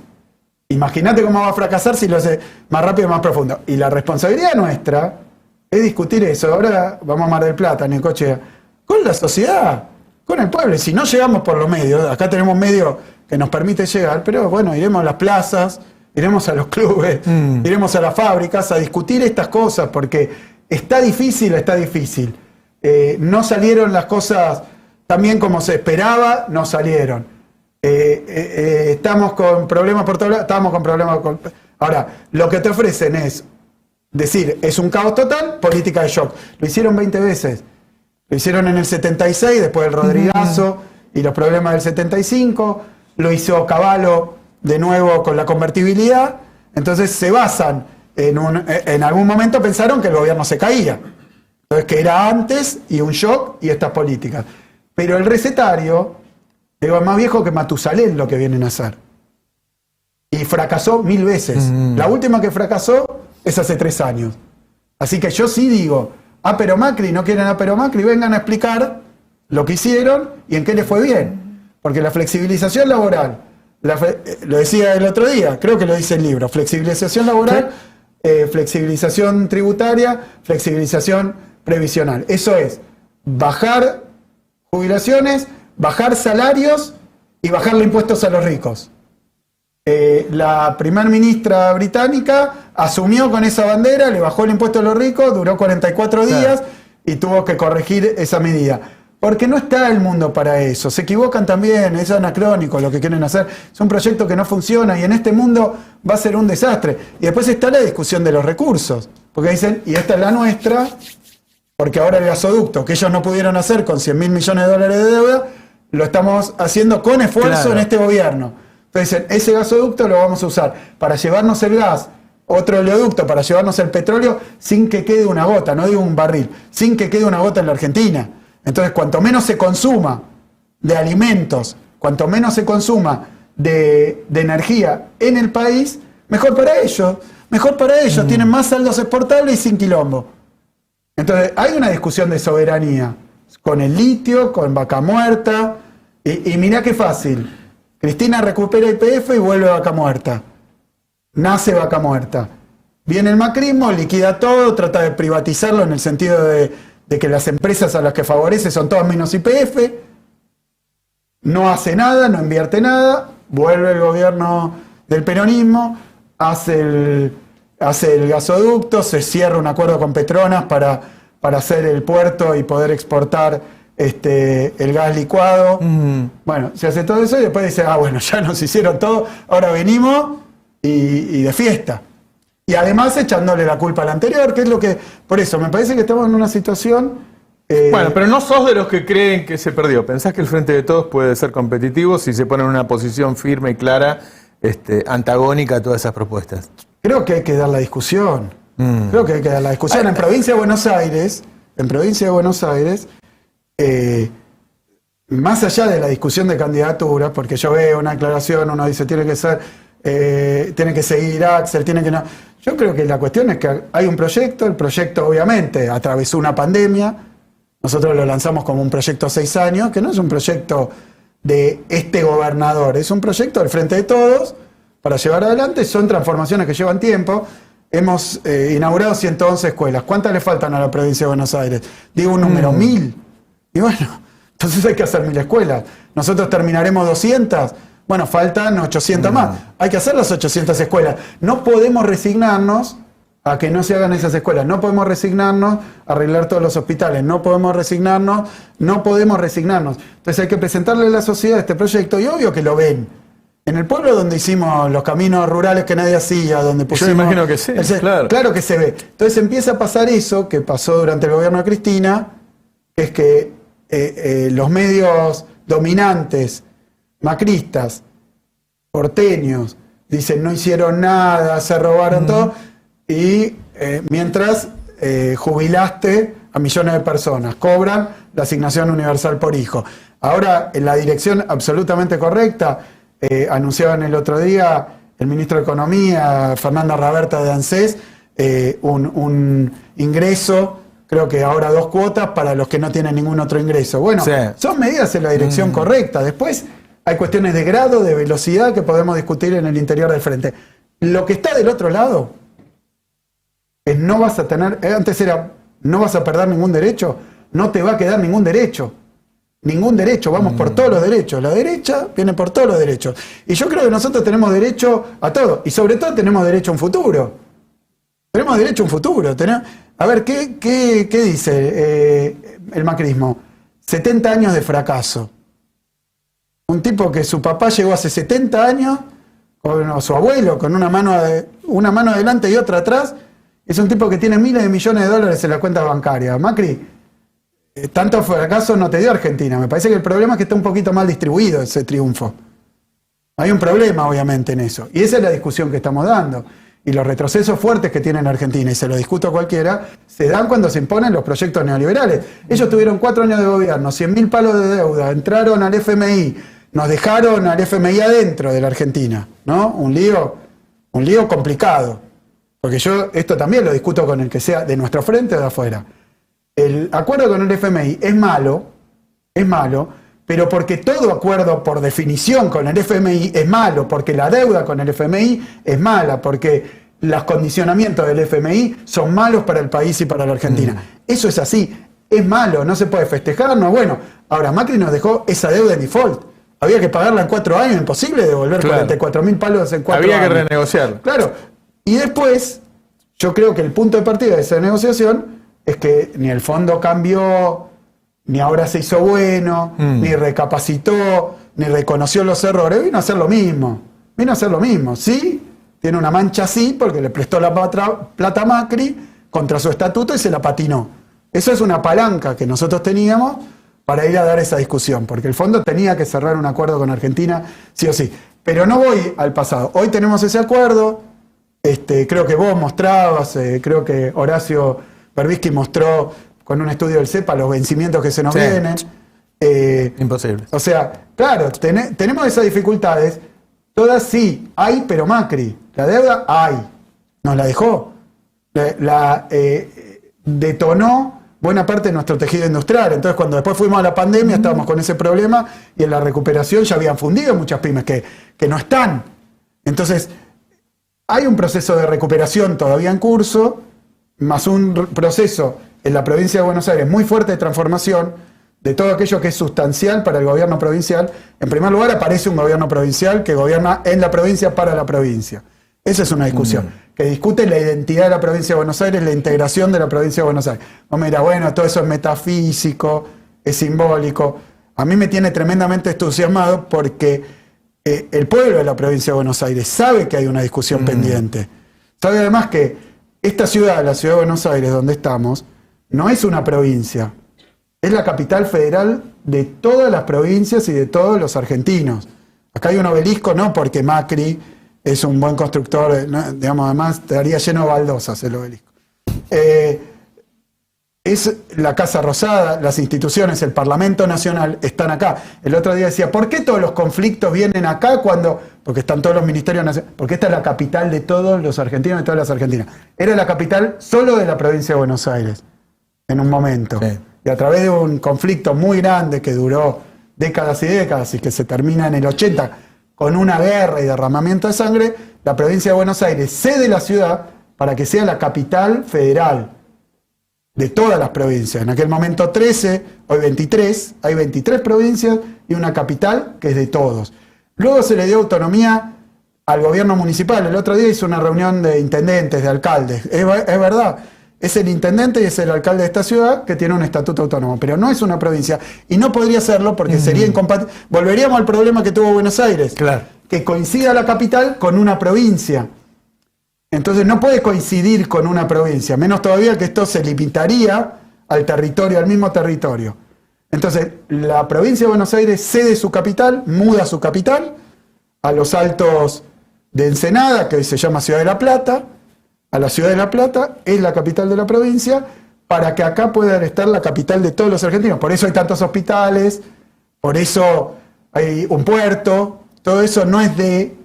Imagínate cómo va a fracasar si lo hace más rápido y más profundo. Y la responsabilidad nuestra es discutir eso. Ahora vamos a Mar del Plata, Necochea, con la sociedad, con el pueblo. Y si no llegamos por los medios, acá tenemos medios que nos permite llegar, pero bueno, iremos a las plazas, iremos a los clubes, iremos a las fábricas a discutir estas cosas, porque está difícil. No salieron las cosas tan bien como se esperaba, no salieron. Estamos con problemas por todos lados, estamos con problemas con... Ahora, lo que te ofrecen es decir, es un caos total, política de shock. Lo hicieron 20 veces. Lo hicieron en el 76, después del Rodrigazo y los problemas del 75. Lo hizo Cavallo de nuevo con la convertibilidad. Entonces se basan en algún momento pensaron que el gobierno se caía. Entonces que era antes y un shock y estas políticas. Pero el recetario, digo, es más viejo que Matusalén lo que vienen a hacer. Y fracasó 1000 veces. La última que fracasó es hace 3 años. Así que yo sí digo, ápero Macri, no quieren ápero Macri, vengan a explicar lo que hicieron y en qué les fue bien. Porque la flexibilización laboral, lo decía el otro día, creo que lo dice el libro, flexibilización laboral, flexibilización tributaria, flexibilización previsional. Eso es bajar jubilaciones, bajar salarios y bajarle impuestos a los ricos. La primer ministra británica asumió con esa bandera, le bajó el impuesto a los ricos, duró 44 días y tuvo que corregir esa medida. Porque no está el mundo para eso. Se equivocan también, es anacrónico lo que quieren hacer. Es un proyecto que no funciona y en este mundo va a ser un desastre. Y después está la discusión de los recursos. Porque dicen, y esta es la nuestra, porque ahora el gasoducto que ellos no pudieron hacer con 100.000 millones de dólares de deuda, lo estamos haciendo con esfuerzo en este gobierno. Entonces, ese gasoducto lo vamos a usar para llevarnos el gas, otro oleoducto para llevarnos el petróleo sin que quede una gota, no digo un barril, sin que quede una gota en la Argentina. Entonces, cuanto menos se consuma de alimentos, cuanto menos se consuma de energía en el país, mejor para ellos. Mejor para ellos, tienen más saldos exportables y sin quilombo. Entonces, hay una discusión de soberanía con el litio, con Vaca Muerta, y mirá qué fácil. Cristina recupera YPF y vuelve Vaca Muerta. Nace Vaca Muerta. Viene el macrismo, liquida todo, trata de privatizarlo en el sentido de que las empresas a las que favorece son todas menos YPF. No hace nada, no invierte nada, vuelve el gobierno del peronismo, hace el gasoducto, se cierra un acuerdo con Petronas para hacer el puerto y poder exportar el gas licuado. Bueno, se hace todo eso y después dice, bueno, ya nos hicieron todo, ahora venimos y de fiesta. Y además echándole la culpa al anterior, que es lo que... Por eso, me parece que estamos en una situación...
Bueno, pero no sos de los que creen que se perdió. ¿Pensás que el Frente de Todos puede ser competitivo si se pone en una posición firme y clara, antagónica a todas esas propuestas?
Creo que hay que dar la discusión. Creo que hay que dar la discusión. En Provincia de Buenos Aires, más allá de la discusión de candidaturas, porque yo veo una declaración, uno dice tiene que seguir Axel, tiene que no. Yo creo que la cuestión es que hay un proyecto, el proyecto obviamente atravesó una pandemia, nosotros lo lanzamos como un proyecto a 6 años, que no es un proyecto de este gobernador, es un proyecto del Frente de Todos para llevar adelante, son transformaciones que llevan tiempo. Hemos inaugurado 111 escuelas. ¿Cuántas le faltan a la provincia de Buenos Aires? Digo un número, 1000. Y bueno, entonces hay que hacer 1000 escuelas. Nosotros terminaremos 200. Bueno, faltan 800 más. Hay que hacer las 800 escuelas. No podemos resignarnos a que no se hagan esas escuelas. No podemos resignarnos a arreglar todos los hospitales. No podemos resignarnos. Entonces hay que presentarle a la sociedad este proyecto y obvio que lo ven. En el pueblo donde hicimos los caminos rurales que nadie hacía, donde pusimos...
Yo me imagino que sí, claro.
Claro que se ve. Entonces empieza a pasar eso que pasó durante el gobierno de Cristina, que es que los medios dominantes, macristas, porteños, dicen no hicieron nada, se robaron todo, y mientras jubilaste a millones de personas, cobran la asignación universal por hijo. Ahora, en la dirección absolutamente correcta, anunciaban el otro día el ministro de Economía, Fernanda Raberta de ANSES, un ingreso, creo que ahora 2 cuotas para los que no tienen ningún otro ingreso. Bueno, sí, son medidas en la dirección correcta. Después hay cuestiones de grado, de velocidad que podemos discutir en el interior del frente. Lo que está del otro lado es no vas a tener, antes era no vas a perder ningún derecho, no te va a quedar ningún derecho. Ningún derecho, vamos por todos los derechos. La derecha viene por todos los derechos. Y yo creo que nosotros tenemos derecho a todo. Y sobre todo tenemos derecho a un futuro. Tenemos derecho a un futuro. A ver, ¿qué dice el macrismo? 70 años de fracaso. Un tipo que su papá llegó hace 70 años, o su abuelo, con una mano adelante y otra atrás. Es un tipo que tiene miles de millones de dólares en la cuenta bancaria. Macri, tanto fracaso no te dio Argentina. Me parece que el problema es que está un poquito mal distribuido ese triunfo. Hay un problema, obviamente, en eso. Y esa es la discusión que estamos dando. Y los retrocesos fuertes que tiene Argentina, y se lo discuto a cualquiera, se dan cuando se imponen los proyectos neoliberales. Ellos tuvieron 4 años de gobierno, 100.000 palos de deuda, entraron al FMI, nos dejaron al FMI adentro de la Argentina, ¿no? Un lío complicado. Porque yo esto también lo discuto con el que sea de nuestro frente o de afuera. El acuerdo con el FMI es malo, pero porque todo acuerdo por definición con el FMI es malo, porque la deuda con el FMI es mala, porque los condicionamientos del FMI son malos para el país y para la Argentina. Eso es así, es malo, no se puede festejar, no. Bueno, ahora Macri nos dejó esa deuda en default. Había que pagarla en 4 años, imposible devolver 44.000 palos en 4 años.
Había que renegociar.
Claro, y después, yo creo que el punto de partida de esa negociación es que ni el fondo cambió, ni ahora se hizo bueno, ni recapacitó, ni reconoció los errores. Vino a hacer lo mismo. Sí, tiene una mancha así, porque le prestó la plata a Macri contra su estatuto y se la patinó. Eso es una palanca que nosotros teníamos para ir a dar esa discusión, porque el fondo tenía que cerrar un acuerdo con Argentina, sí o sí. Pero no voy al pasado. Hoy tenemos ese acuerdo, creo que vos mostrabas, creo que Horacio Berbisky mostró con un estudio del CEPA los vencimientos que se nos vienen.
Imposible.
O sea, claro, tenemos esas dificultades, todas sí, hay, pero Macri, la deuda hay, nos la dejó, detonó buena parte de nuestro tejido industrial. Entonces, cuando después fuimos a la pandemia, estábamos con ese problema y en la recuperación ya habían fundido muchas pymes que no están. Entonces, hay un proceso de recuperación todavía en curso, más un proceso en la provincia de Buenos Aires muy fuerte de transformación de todo aquello que es sustancial para el gobierno provincial. En primer lugar, aparece un gobierno provincial que gobierna en la provincia para la provincia. Esa es una discusión, que discute la identidad de la provincia de Buenos Aires, la integración de la provincia de Buenos Aires. Vos me dirás, bueno, todo eso es metafísico, es simbólico. A mí me tiene tremendamente entusiasmado porque el pueblo de la provincia de Buenos Aires sabe que hay una discusión pendiente. Sabe además que esta ciudad, la ciudad de Buenos Aires, donde estamos, no es una provincia. Es la capital federal de todas las provincias y de todos los argentinos. Acá hay un obelisco, no porque Macri es un buen constructor, ¿no? Digamos, además estaría lleno de baldosas el obelisco. Es la Casa Rosada, las instituciones, el Parlamento Nacional están acá. El otro día decía, ¿por qué todos los conflictos vienen acá cuando...? Porque están todos los ministerios nacionales. Porque esta es la capital de todos los argentinos y todas las argentinas. Era la capital solo de la provincia de Buenos Aires, en un momento. Sí. Y a través de un conflicto muy grande que duró décadas y décadas y que se termina en el 80 con una guerra y derramamiento de sangre, la provincia de Buenos Aires cede la ciudad para que sea la capital federal de todas las provincias. En aquel momento 13, hoy 23, hay 23 provincias y una capital que es de todos. Luego se le dio autonomía al gobierno municipal. El otro día hizo una reunión de intendentes, de alcaldes. Es verdad. Es el intendente y es el alcalde de esta ciudad que tiene un estatuto autónomo, pero no es una provincia y no podría serlo porque sería incompatible. Volveríamos al problema que tuvo Buenos Aires, claro, que coincida la capital con una provincia. Entonces no puede coincidir con una provincia, menos todavía que esto se limitaría al territorio, al mismo territorio. Entonces la provincia de Buenos Aires cede su capital, muda su capital a los Altos de Ensenada, que hoy se llama Ciudad de la Plata. A la Ciudad de La Plata, es la capital de la provincia, para que acá pueda estar la capital de todos los argentinos. Por eso hay tantos hospitales, por eso hay un puerto, todo eso no es de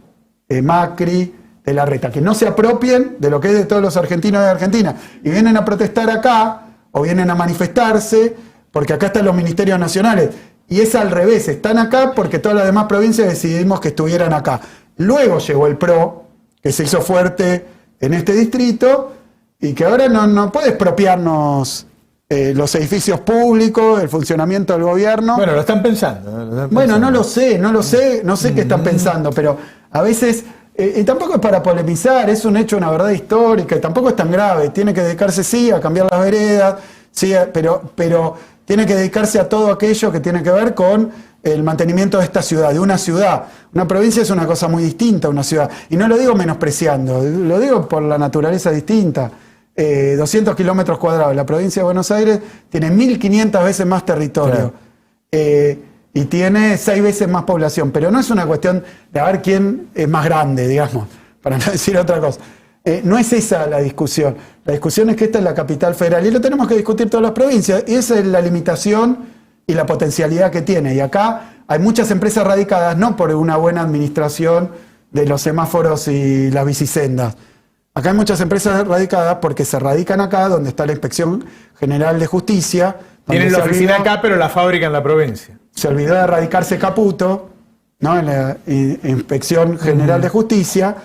Macri, de Larreta. Que no se apropien de lo que es de todos los argentinos de Argentina. Y vienen a protestar acá, o vienen a manifestarse, porque acá están los ministerios nacionales. Y es al revés, están acá porque todas las demás provincias decidimos que estuvieran acá. Luego llegó el PRO, que se hizo fuerte en este distrito, y que ahora no puede expropiarnos los edificios públicos, el funcionamiento del gobierno.
Bueno, lo están pensando.
Bueno, no sé qué están pensando, pero a veces, y tampoco es para polemizar, es un hecho, una verdad histórica, y tampoco es tan grave, tiene que dedicarse sí a cambiar las veredas, sí, pero tiene que dedicarse a todo aquello que tiene que ver con el mantenimiento de esta ciudad, de una ciudad. Una provincia es una cosa muy distinta a una ciudad. Y no lo digo menospreciando, lo digo por la naturaleza distinta. 200 kilómetros cuadrados. La provincia de Buenos Aires tiene 1.500 veces más territorio. Claro. Y tiene 6 veces más población. Pero no es una cuestión de a ver quién es más grande, digamos, para no decir otra cosa. No es esa la discusión. La discusión es que esta es la capital federal. Y lo tenemos que discutir todas las provincias. Y esa es la limitación y la potencialidad que tiene. Y acá hay muchas empresas radicadas, no por una buena administración de los semáforos y las bicisendas. Acá hay muchas empresas radicadas porque se radican acá, donde está la Inspección General de Justicia.
Tienen la oficina acá, pero la fábrica en la provincia.
Se olvidó de radicarse Caputo, ¿no? En la Inspección General de Justicia,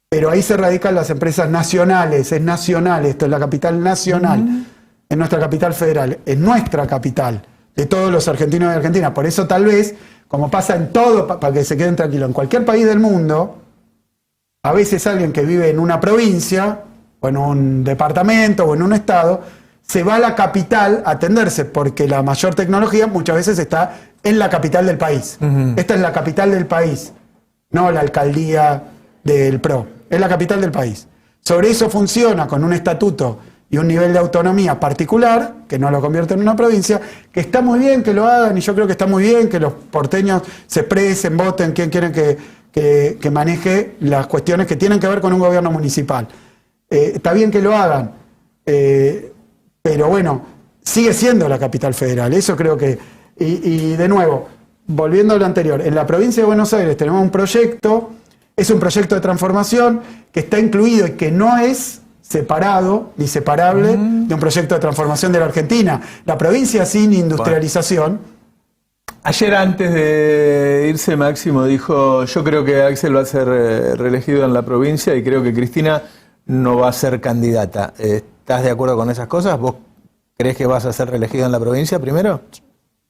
pero ahí se radican las empresas nacionales. Es nacional, esto es la capital nacional. Es nuestra capital federal, es nuestra capital, de todos los argentinos de Argentina. Por eso tal vez, como pasa en todo, para que se queden tranquilos, en cualquier país del mundo, a veces alguien que vive en una provincia, o en un departamento, o en un estado, se va a la capital a atenderse, porque la mayor tecnología muchas veces está en la capital del país. Esta es la capital del país, no la alcaldía del PRO, es la capital del país. Sobre eso funciona con un estatuto y un nivel de autonomía particular, que no lo convierte en una provincia, que está muy bien que lo hagan, y yo creo que está muy bien que los porteños se expresen, voten quién quieren que maneje las cuestiones que tienen que ver con un gobierno municipal. Está bien que lo hagan, pero bueno, sigue siendo la capital federal, eso creo que... Y de nuevo, volviendo a lo anterior, en la provincia de Buenos Aires tenemos un proyecto, es un proyecto de transformación que está incluido y que no es separado ni separable de un proyecto de transformación de la Argentina. La provincia sin industrialización...
Ayer antes de irse Máximo dijo, yo creo que Axel va a ser reelegido en la provincia y creo que Cristina no va a ser candidata. ¿Estás de acuerdo con esas cosas? ¿Vos crees que vas a ser reelegido en la provincia primero?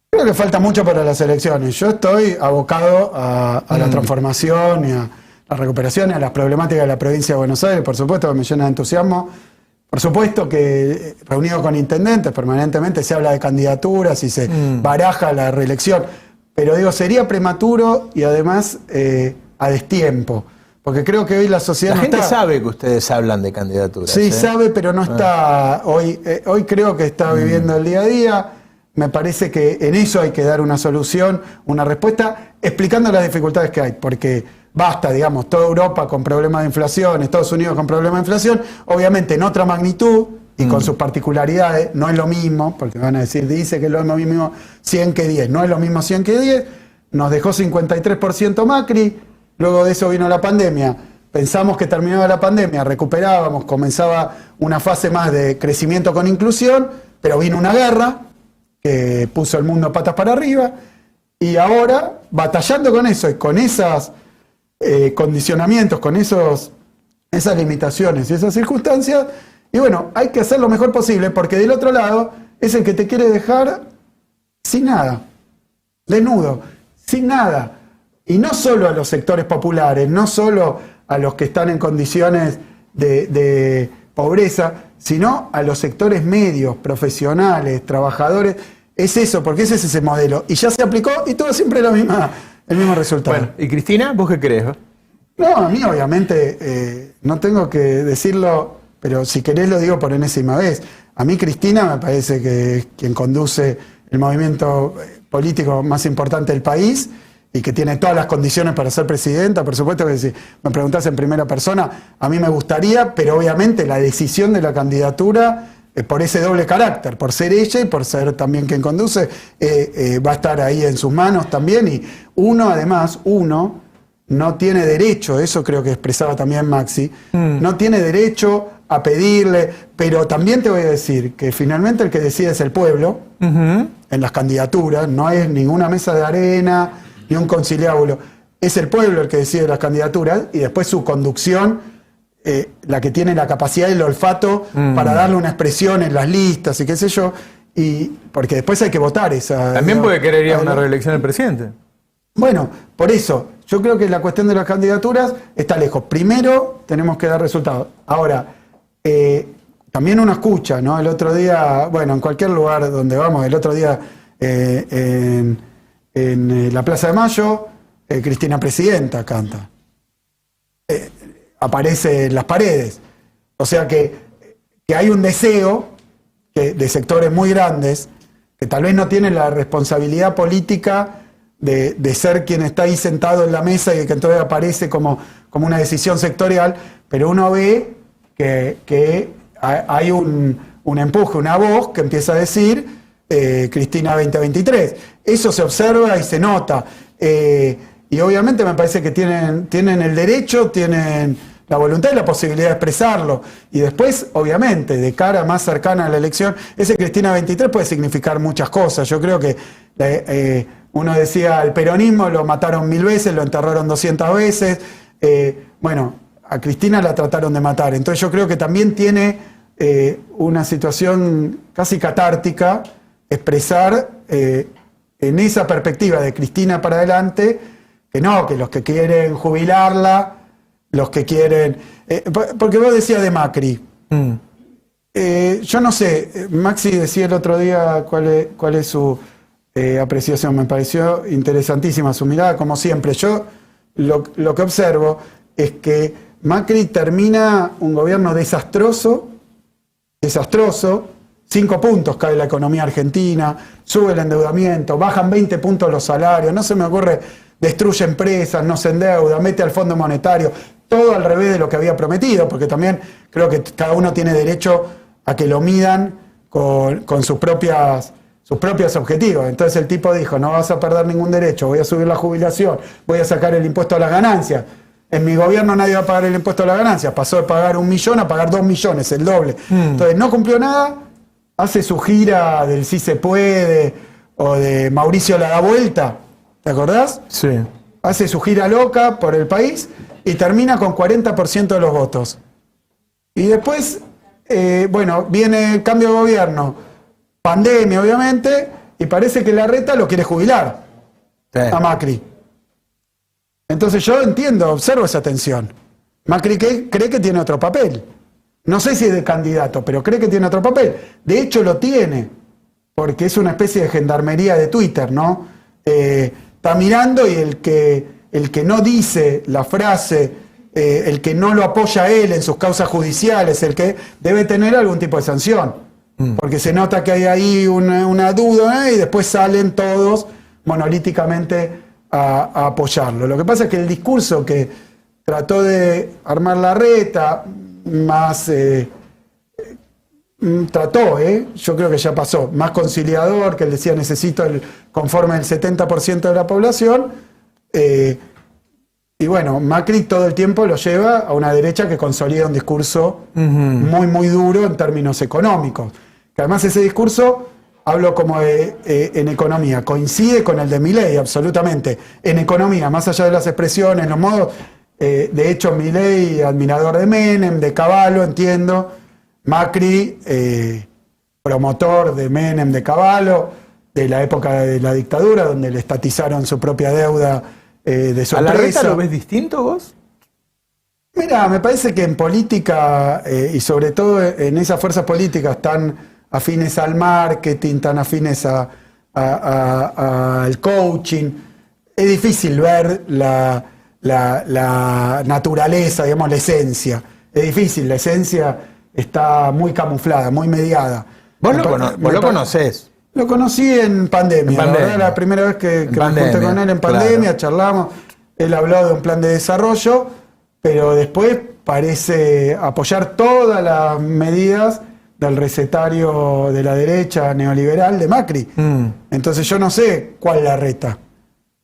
Creo que falta mucho para las elecciones. Yo estoy abocado a la transformación y a la recuperación y a las problemáticas de la provincia de Buenos Aires. Por supuesto que me llena de entusiasmo. Por supuesto que reunido con intendentes permanentemente se habla de candidaturas y se baraja la reelección. Pero digo, sería prematuro y además a destiempo. Porque creo que hoy la sociedad...
La gente sabe que ustedes hablan de candidaturas.
Sí, sabe, pero no está... Hoy creo que está viviendo el día a día. Me parece que en eso hay que dar una solución, una respuesta, explicando las dificultades que hay, porque basta, digamos, toda Europa con problemas de inflación, Estados Unidos con problemas de inflación, obviamente en otra magnitud y con sus particularidades, no es lo mismo, porque van a decir, dice que es lo mismo 100 que 10, no es lo mismo 100 que 10, nos dejó 53% Macri, luego de eso vino la pandemia, pensamos que terminaba la pandemia, recuperábamos, comenzaba una fase más de crecimiento con inclusión, pero vino una guerra, que puso el mundo patas para arriba, y ahora, batallando con eso y con esos condicionamientos, con esas limitaciones y esas circunstancias, y bueno, hay que hacer lo mejor posible, porque del otro lado es el que te quiere dejar sin nada, desnudo, sin nada, y no solo a los sectores populares, no solo a los que están en condiciones de pobreza, sino a los sectores medios, profesionales, trabajadores. Es eso, porque ese es ese modelo. Y ya se aplicó y tuvo siempre el mismo resultado.
Bueno, ¿y Cristina, vos qué crees?
No, a mí obviamente, no tengo que decirlo, pero si querés lo digo por enésima vez. A mí Cristina me parece que es quien conduce el movimiento político más importante del país y que tiene todas las condiciones para ser presidenta. Por supuesto que si me preguntás en primera persona, a mí me gustaría, pero obviamente la decisión de la candidatura, por ese doble carácter, por ser ella y por ser también quien conduce, va a estar ahí en sus manos también. Y uno no tiene derecho, eso creo que expresaba también Maxi, no tiene derecho a pedirle, pero también te voy a decir que finalmente el que decide es el pueblo, en las candidaturas, no es ninguna mesa de arena, ni un conciliábulo, es el pueblo el que decide las candidaturas y después su conducción, la que tiene la capacidad y el olfato para darle una expresión en las listas y qué sé yo, y porque después hay que votar esa...
También puede querer ir a una reelección del presidente.
Bueno, por eso, yo creo que la cuestión de las candidaturas está lejos. Primero tenemos que dar resultados. Ahora, también uno escucha, ¿no? El otro día, bueno, en cualquier lugar donde vamos, el otro día en la Plaza de Mayo, Cristina Presidenta canta. Aparece en las paredes. O sea que hay un deseo de sectores muy grandes que tal vez no tienen la responsabilidad política de ser quien está ahí sentado en la mesa y que entonces aparece como una decisión sectorial, pero uno ve que hay un empuje, una voz que empieza a decir Cristina 2023. Eso se observa y se nota. Y obviamente me parece que tienen el derecho, tienen la voluntad y la posibilidad de expresarlo. Y después, obviamente, de cara más cercana a la elección, ese Cristina 23 puede significar muchas cosas. Yo creo que uno decía, el peronismo lo mataron 1000 veces, lo enterraron 200 veces. Bueno, a Cristina la trataron de matar. Entonces yo creo que también tiene una situación casi catártica expresar en esa perspectiva de Cristina para adelante, que los que quieren jubilarla, los que quieren... porque vos decías de Macri. Yo no sé, Maxi decía el otro día cuál es su apreciación. Me pareció interesantísima su mirada, como siempre. Yo lo que observo es que Macri termina un gobierno desastroso desastroso. 5 puntos cae la economía argentina, sube el endeudamiento, bajan 20 puntos los salarios, no se me ocurre, destruye empresas, no se endeuda, mete al Fondo Monetario, todo al revés de lo que había prometido, porque también creo que cada uno tiene derecho a que lo midan con sus propios objetivos. Entonces el tipo dijo, no vas a perder ningún derecho, voy a subir la jubilación, voy a sacar el impuesto a las ganancias. En mi gobierno nadie va a pagar el impuesto a las ganancias, pasó de pagar 1 millón a pagar 2 millones, el doble. Entonces no cumplió nada, hace su gira del Sí se puede o de Mauricio la da vuelta, ¿te acordás?
Sí.
Hace su gira loca por el país y termina con 40% de los votos. Y después, bueno, viene el cambio de gobierno, pandemia obviamente, y parece que Larreta lo quiere jubilar a Macri. Entonces yo entiendo, observo esa tensión. Macri cree que tiene otro papel. No sé si es de candidato, pero cree que tiene otro papel. De hecho lo tiene, porque es una especie de gendarmería de Twitter, ¿no? Está mirando y el que no dice la frase, el que no lo apoya a él en sus causas judiciales, el que debe tener algún tipo de sanción. Porque se nota que hay ahí una duda, y después salen todos monolíticamente a apoyarlo. Lo que pasa es que el discurso que trató de armar Larreta, más yo creo que ya pasó, más conciliador, que él decía necesito conforme el 70% de la población, y bueno, Macri todo el tiempo lo lleva a una derecha que consolida un discurso muy, muy duro en términos económicos. Que además ese discurso, hablo como en economía, coincide con el de Milei, absolutamente. En economía, más allá de las expresiones, los modos, de hecho Milei, admirador de Menem, de Cavallo, entiendo. Macri, promotor de Menem, de Cavallo, de la época de la dictadura, donde le estatizaron su propia deuda de su empresa.
¿A Larreta lo ves distinto vos?
Mira, me parece que en política, y sobre todo en esas fuerzas políticas tan afines al marketing, tan afines al coaching, es difícil ver la naturaleza, digamos, la esencia. Es difícil, la esencia está muy camuflada, muy mediada.
Vos lo conocés.
Lo conocí en pandemia. La verdad, la primera vez que me junté con él en pandemia, claro. Charlamos, él habló de un plan de desarrollo, pero después parece apoyar todas las medidas del recetario de la derecha neoliberal de Macri. Entonces yo no sé cuál Larreta.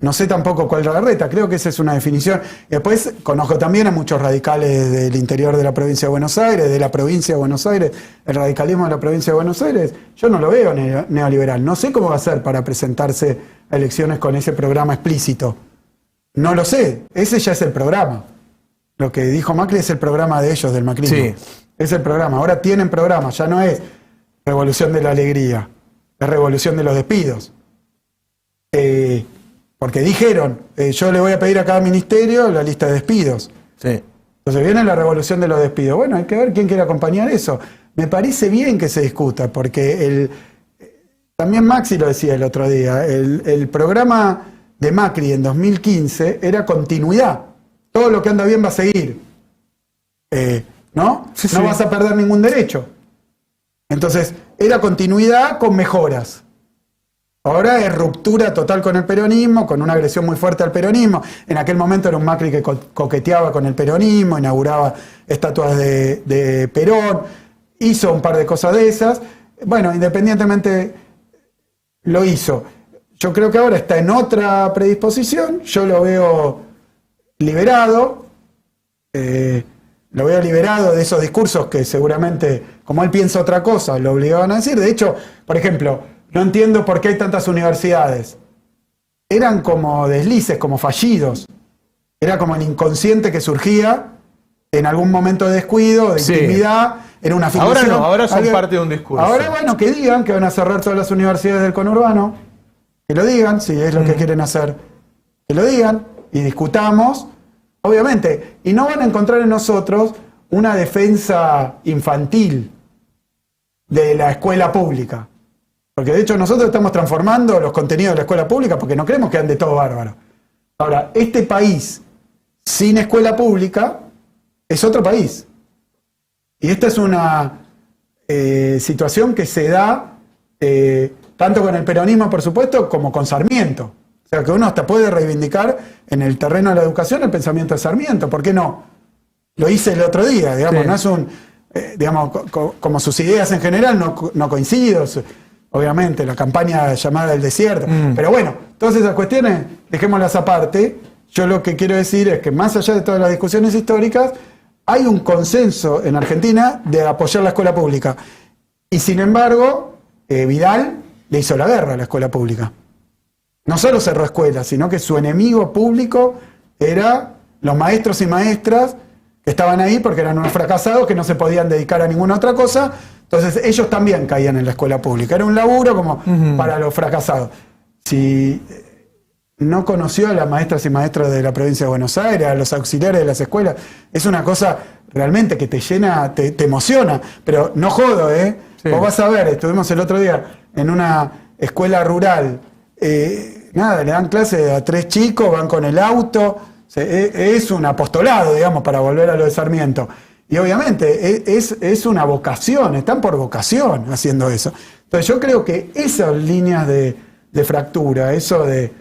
No sé tampoco cuál Larreta, creo que esa es una definición. Y después conozco también a muchos radicales del interior de la provincia de Buenos Aires, de la provincia de Buenos Aires, el radicalismo de la provincia de Buenos Aires. Yo no lo veo neoliberal. No sé cómo va a ser para presentarse a elecciones con ese programa explícito. No lo sé. Ese ya es el programa. Lo que dijo Macri es el programa de ellos, del macrismo. Sí. Es el programa. Ahora tienen programa. Ya no es revolución de la alegría. Es revolución de los despidos. Porque dijeron, yo le voy a pedir a cada ministerio la lista de despidos. Sí. Entonces viene la revolución de los despidos. Bueno, hay que ver quién quiere acompañar eso. Me parece bien que se discuta, porque también Maxi lo decía el otro día, el programa de Macri en 2015 era continuidad. Todo lo que anda bien va a seguir. ¿No? Sí, no vas a perder ningún derecho. Entonces, era continuidad con mejoras. Ahora es ruptura total con el peronismo, con una agresión muy fuerte al peronismo. En aquel momento era un Macri que coqueteaba con el peronismo, inauguraba estatuas de Perón, hizo un par de cosas de esas. Bueno, independientemente lo hizo. Yo creo que ahora está en otra predisposición, yo lo veo liberado, de esos discursos que seguramente, como él piensa otra cosa, lo obligaban a decir. De hecho, por ejemplo, no entiendo por qué hay tantas universidades. Eran como deslices, como fallidos. Era como el inconsciente que surgía en algún momento de descuido, de intimidad, en una filmación.
Ahora no, ahora son parte de un discurso.
Ahora, bueno, que digan que van a cerrar todas las universidades del conurbano. Que lo digan, si es lo que quieren hacer. Que lo digan y discutamos. Obviamente, y no van a encontrar en nosotros una defensa infantil de la escuela pública. Porque de hecho nosotros estamos transformando los contenidos de la escuela pública porque no creemos que ande todo bárbaro. Ahora, este país sin escuela pública es otro país. Y esta es una situación que se da tanto con el peronismo, por supuesto, como con Sarmiento. O sea, que uno hasta puede reivindicar en el terreno de la educación el pensamiento de Sarmiento. ¿Por qué no? Lo hice el otro día, digamos, no es un... digamos, como sus ideas en general no coincido, obviamente, la campaña llamada del desierto. Pero bueno, todas esas cuestiones, dejémoslas aparte. Yo lo que quiero decir es que más allá de todas las discusiones históricas, hay un consenso en Argentina de apoyar la escuela pública. Y sin embargo, Vidal le hizo la guerra a la escuela pública. No solo cerró escuelas, sino que su enemigo público era los maestros y maestras que estaban ahí porque eran unos fracasados que no se podían dedicar a ninguna otra cosa. Entonces ellos también caían en la escuela pública. Era un laburo como para los fracasados. Si no conoció a las maestras y maestros de la provincia de Buenos Aires, a los auxiliares de las escuelas, es una cosa realmente que te llena, te emociona. Pero no jodo, ¿eh? Sí. Vos vas a ver, estuvimos el otro día en una escuela rural. Nada, le dan clase a 3 chicos, van con el auto. Es un apostolado, digamos, para volver a lo de Sarmiento. Y obviamente es una vocación, están por vocación haciendo eso. Entonces yo creo que esas líneas de fractura, eso de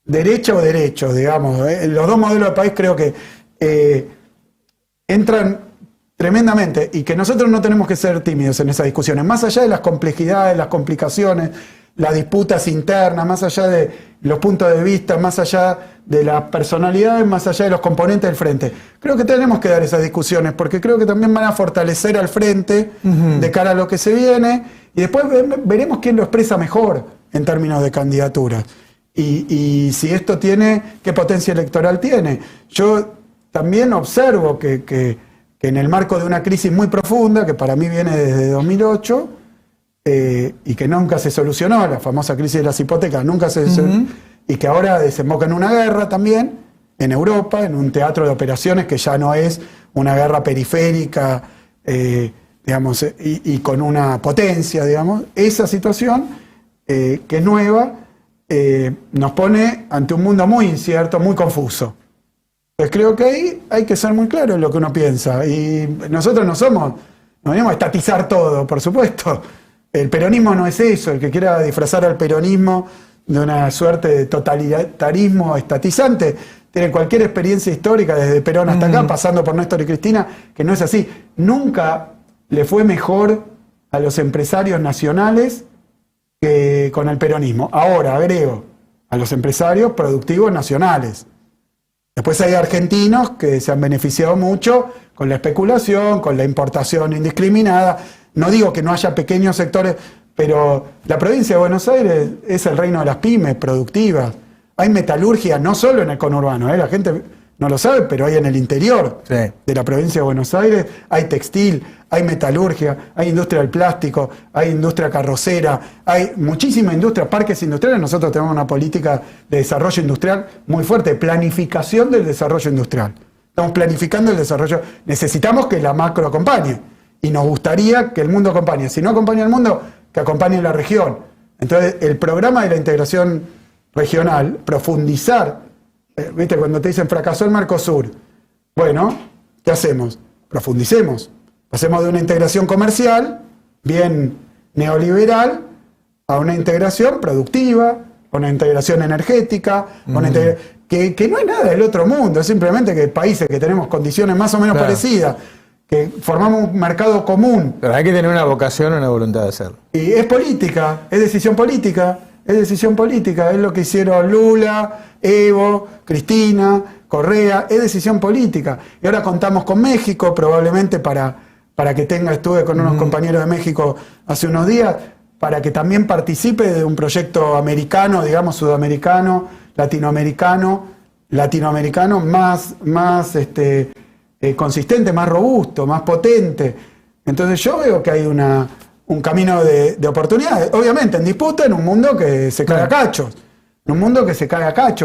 derecha o derecho, digamos, los dos modelos de país creo que entran tremendamente y que nosotros no tenemos que ser tímidos en esas discusiones, más allá de las complejidades, las complicaciones, las disputas internas, más allá de los puntos de vista, más allá de las personalidades, más allá de los componentes del frente. Creo que tenemos que dar esas discusiones porque creo que también van a fortalecer al frente de cara a lo que se viene y después veremos quién lo expresa mejor en términos de candidaturas y si esto tiene, qué potencia electoral tiene. Yo también observo que en el marco de una crisis muy profunda, que para mí viene desde 2008, y que nunca se solucionó, la famosa crisis de las hipotecas, nunca se y que ahora desemboca en una guerra también, en Europa, en un teatro de operaciones que ya no es una guerra periférica, digamos, y con una potencia, digamos. Esa situación, que es nueva, nos pone ante un mundo muy incierto, muy confuso. Pues creo que ahí hay que ser muy claro en lo que uno piensa, y nosotros no venimos a estatizar todo, por supuesto. El peronismo no es eso, el que quiera disfrazar al peronismo de una suerte de totalitarismo estatizante, tiene cualquier experiencia histórica desde Perón hasta acá, pasando por Néstor y Cristina, que no es así. Nunca le fue mejor a los empresarios nacionales que con el peronismo. Ahora agrego a los empresarios productivos nacionales. Después hay argentinos que se han beneficiado mucho con la especulación, con la importación indiscriminada. No digo que no haya pequeños sectores, pero la provincia de Buenos Aires es el reino de las pymes productivas. Hay metalurgia no solo en el conurbano, la gente no lo sabe, pero hay en el interior de la provincia de Buenos Aires. Hay textil, hay metalurgia, hay industria del plástico, hay industria carrocera, hay muchísima industria, parques industriales. Nosotros tenemos una política de desarrollo industrial muy fuerte, planificación del desarrollo industrial. Estamos planificando el desarrollo. Necesitamos que la macro acompañe. Y nos gustaría que el mundo acompañe. Si no acompaña el mundo, que acompañe la región. Entonces, el programa de la integración regional, profundizar, ¿viste? Cuando te dicen fracasó el Mercosur, bueno, ¿qué hacemos? Profundicemos. Pasemos de una integración comercial, bien neoliberal, a una integración productiva, a una integración energética, que no es nada del otro mundo, es simplemente que países que tenemos condiciones más o menos parecidas, que formamos un mercado común.
Pero hay que tener una vocación y una voluntad de hacerlo.
Y es política, es decisión política, es lo que hicieron Lula, Evo, Cristina, Correa, es decisión política. Y ahora contamos con México, probablemente para que estuve con unos compañeros de México hace unos días, para que también participe de un proyecto americano, digamos, sudamericano, latinoamericano más consistente, más robusto, más potente. Entonces yo veo que hay un camino de oportunidades, obviamente en disputa, en un mundo que se cae a cachos,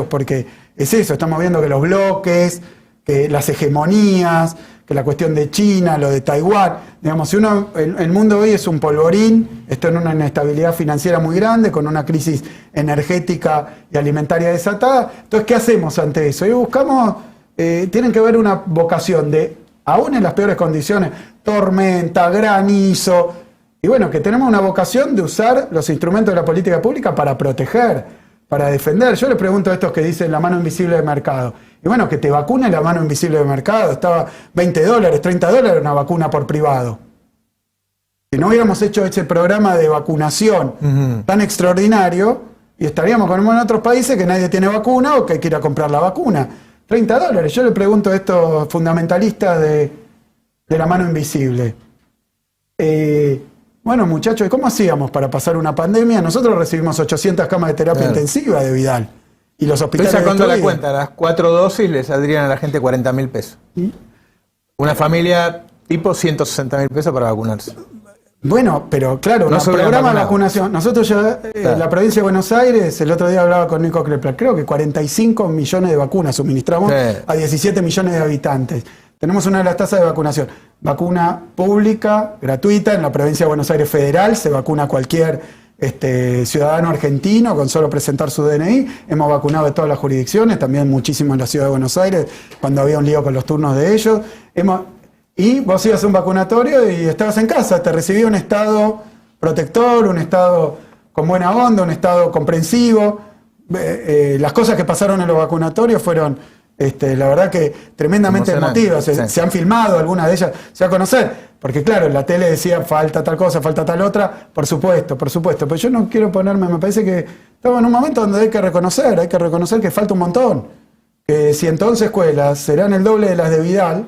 porque es eso, estamos viendo que los bloques, que las hegemonías, que la cuestión de China, lo de Taiwán, digamos, si el mundo hoy es un polvorín, está en una inestabilidad financiera muy grande, con una crisis energética y alimentaria desatada. Entonces, ¿qué hacemos ante eso? Y buscamos, tienen que haber una vocación de, aún en las peores condiciones, tormenta, granizo. Y bueno, que tenemos una vocación de usar los instrumentos de la política pública para proteger, para defender. Yo les pregunto a estos que dicen la mano invisible del mercado. Y bueno, que te vacune la mano invisible del mercado. Estaba $20, $30 una vacuna por privado. Si no hubiéramos hecho ese programa de vacunación tan extraordinario, y estaríamos como en otros países que nadie tiene vacuna o que hay que ir a comprar la vacuna. $30. Yo le pregunto a estos fundamentalistas de la mano invisible. Bueno, muchachos, ¿cómo hacíamos para pasar una pandemia? Nosotros recibimos 800 camas de terapia intensiva de Vidal. Y los hospitales.
Estoy sacando la cuenta, las 4 dosis le saldrían a la gente 40.000 pesos. Una familia tipo 160.000 pesos para vacunarse.
Bueno, pero claro,
No
el programa de
vacunado.
vacunación. Nosotros ya, en la provincia de Buenos Aires, el otro día hablaba con Nico Krepler, creo que 45 millones de vacunas suministramos a 17 millones de habitantes. Tenemos una de las tasas de vacunación. Vacuna pública, gratuita, en la provincia de Buenos Aires federal, se vacuna cualquier ciudadano argentino con solo presentar su DNI. Hemos vacunado de todas las jurisdicciones, también muchísimo en la ciudad de Buenos Aires, cuando había un lío con los turnos de ellos. Y vos ibas a un vacunatorio y estabas en casa, te recibía un Estado protector, un Estado con buena onda, un Estado comprensivo. Las cosas que pasaron en los vacunatorios fueron, la verdad que tremendamente emotivas. Se han filmado, algunas de ellas se va a conocer, porque claro, en la tele decía falta tal cosa, falta tal otra, por supuesto, pero yo no quiero ponerme, me parece que estamos en un momento donde hay que reconocer que falta un montón, que si entonces escuelas serán el doble de las de Vidal,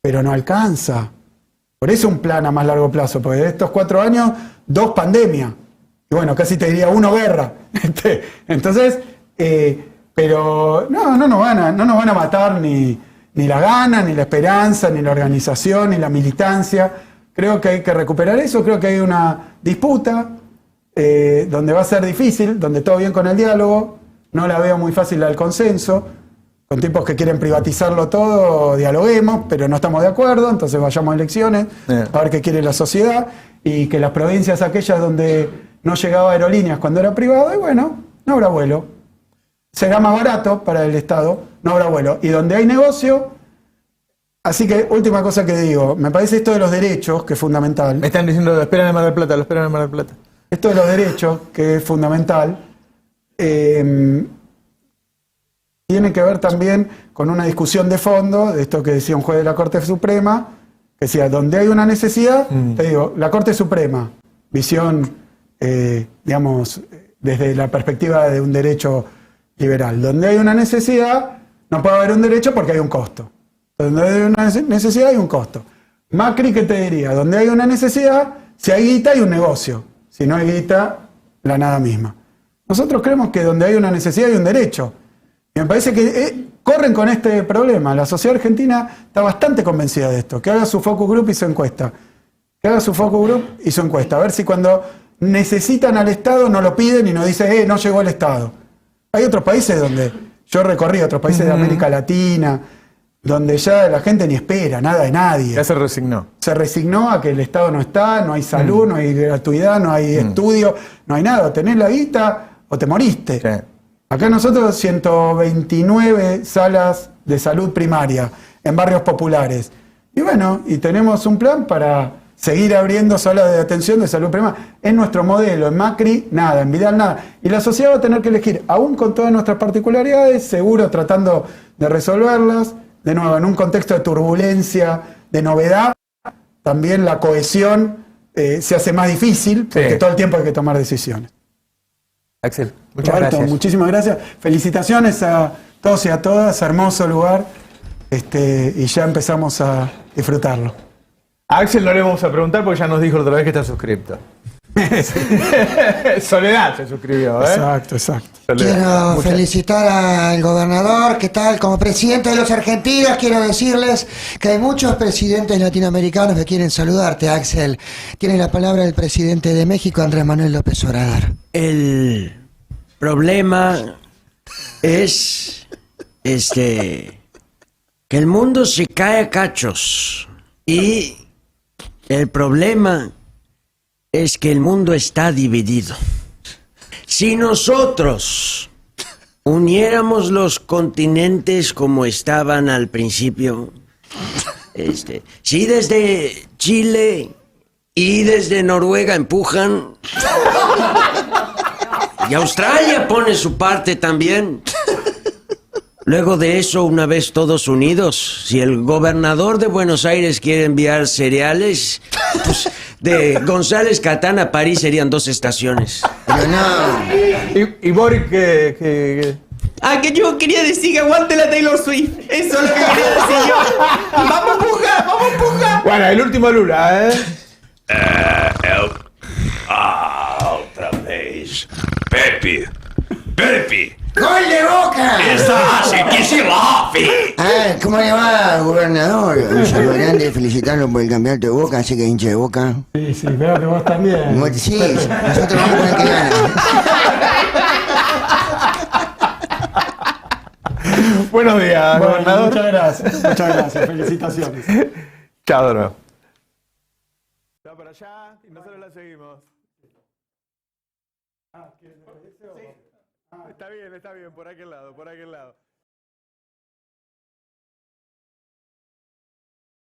pero no alcanza. Por eso un plan a más largo plazo, porque de estos 4 años, 2 pandemias. Y bueno, casi te diría 1 guerra. Entonces, pero no nos van a matar ni la gana, ni la esperanza, ni la organización, ni la militancia. Creo que hay que recuperar eso, creo que hay una disputa donde va a ser difícil, donde todo bien con el diálogo, no la veo muy fácil la del consenso. Con tipos que quieren privatizarlo todo, dialoguemos, pero no estamos de acuerdo, entonces vayamos a elecciones, a ver qué quiere la sociedad, y que las provincias aquellas donde no llegaba aerolíneas cuando era privado, y bueno, no habrá vuelo. Será más barato para el Estado, no habrá vuelo. Y donde hay negocio, así que última cosa que digo, me parece esto de los derechos, que es fundamental.
Me están diciendo, lo esperan en Mar del Plata, lo esperan en Mar del Plata.
Esto de los derechos, que es fundamental, tiene que ver también con una discusión de fondo, de esto que decía un juez de la Corte Suprema, que decía, donde hay una necesidad, te digo, la Corte Suprema, visión, digamos, desde la perspectiva de un derecho liberal, donde hay una necesidad, no puede haber un derecho porque hay un costo. Donde hay una necesidad hay un costo. Macri, ¿qué te diría? Donde hay una necesidad, si hay guita hay un negocio, si no hay guita, la nada misma. Nosotros creemos que donde hay una necesidad hay un derecho. Y me parece que corren con este problema. La sociedad argentina está bastante convencida de esto. Que haga su focus group y su encuesta. A ver si cuando necesitan al Estado no lo piden y no dicen, no llegó el Estado. Hay otros países donde, yo recorrí otros países de América Latina, donde ya la gente ni espera nada de nadie.
Ya se resignó.
Se resignó a que el Estado no está, no hay salud, no hay gratuidad, no hay estudio, no hay nada. Tenés la guita o te moriste.
Sí.
Acá nosotros 129 salas de salud primaria en barrios populares. Y bueno, y tenemos un plan para seguir abriendo salas de atención de salud primaria. Es nuestro modelo. En Macri, nada. En Vidal, nada. Y la sociedad va a tener que elegir, aún con todas nuestras particularidades, seguro tratando de resolverlas. De nuevo, en un contexto de turbulencia, de novedad, también la cohesión se hace más difícil, porque todo el tiempo hay que tomar decisiones.
Axel, muchas
Roberto,
gracias.
Muchísimas gracias. Felicitaciones a todos y a todas. Hermoso lugar. Y ya empezamos a disfrutarlo.
A Axel no le vamos a preguntar porque ya nos dijo otra vez que está suscripto. Soledad se suscribió, ¿eh?
Exacto.
Quiero felicitar al gobernador, ¿qué tal? Como presidente de los argentinos, quiero decirles que hay muchos presidentes latinoamericanos que quieren saludarte, Axel. Tiene la palabra el presidente de México, Andrés Manuel López Obrador.
El problema es que el mundo se cae a cachos y el problema es que el mundo está dividido. Si nosotros uniéramos los continentes como estaban al principio, Si desde Chile y desde Noruega empujan, y Australia pone su parte también. Luego de eso, una vez todos unidos, si el gobernador de Buenos Aires quiere enviar cereales, pues de González Catán a París serían 2 estaciones.
Pero no.
Y Boric, que
Que yo quería decir que aguante la Taylor Swift. Eso es lo que quería decir yo. ¡Vamos a empujar! ¡Vamos a empujar!
Bueno, el último Lula, ¿eh?
Otra vez. Pepe.
¡Gol de Boca!
Esa hace que se lafe.
¿Cómo le va, gobernador? Un saludo grande, felicitarlo por el campeonato de Boca, así que hincha de Boca.
Sí, veo que vos también.
Sí, nosotros vamos con el que gana.
Buenos días,
Bueno,
gobernador.
muchas gracias, felicitaciones.
Chao, de nuevo. Va para allá y nosotros la seguimos. Está bien, por aquel lado,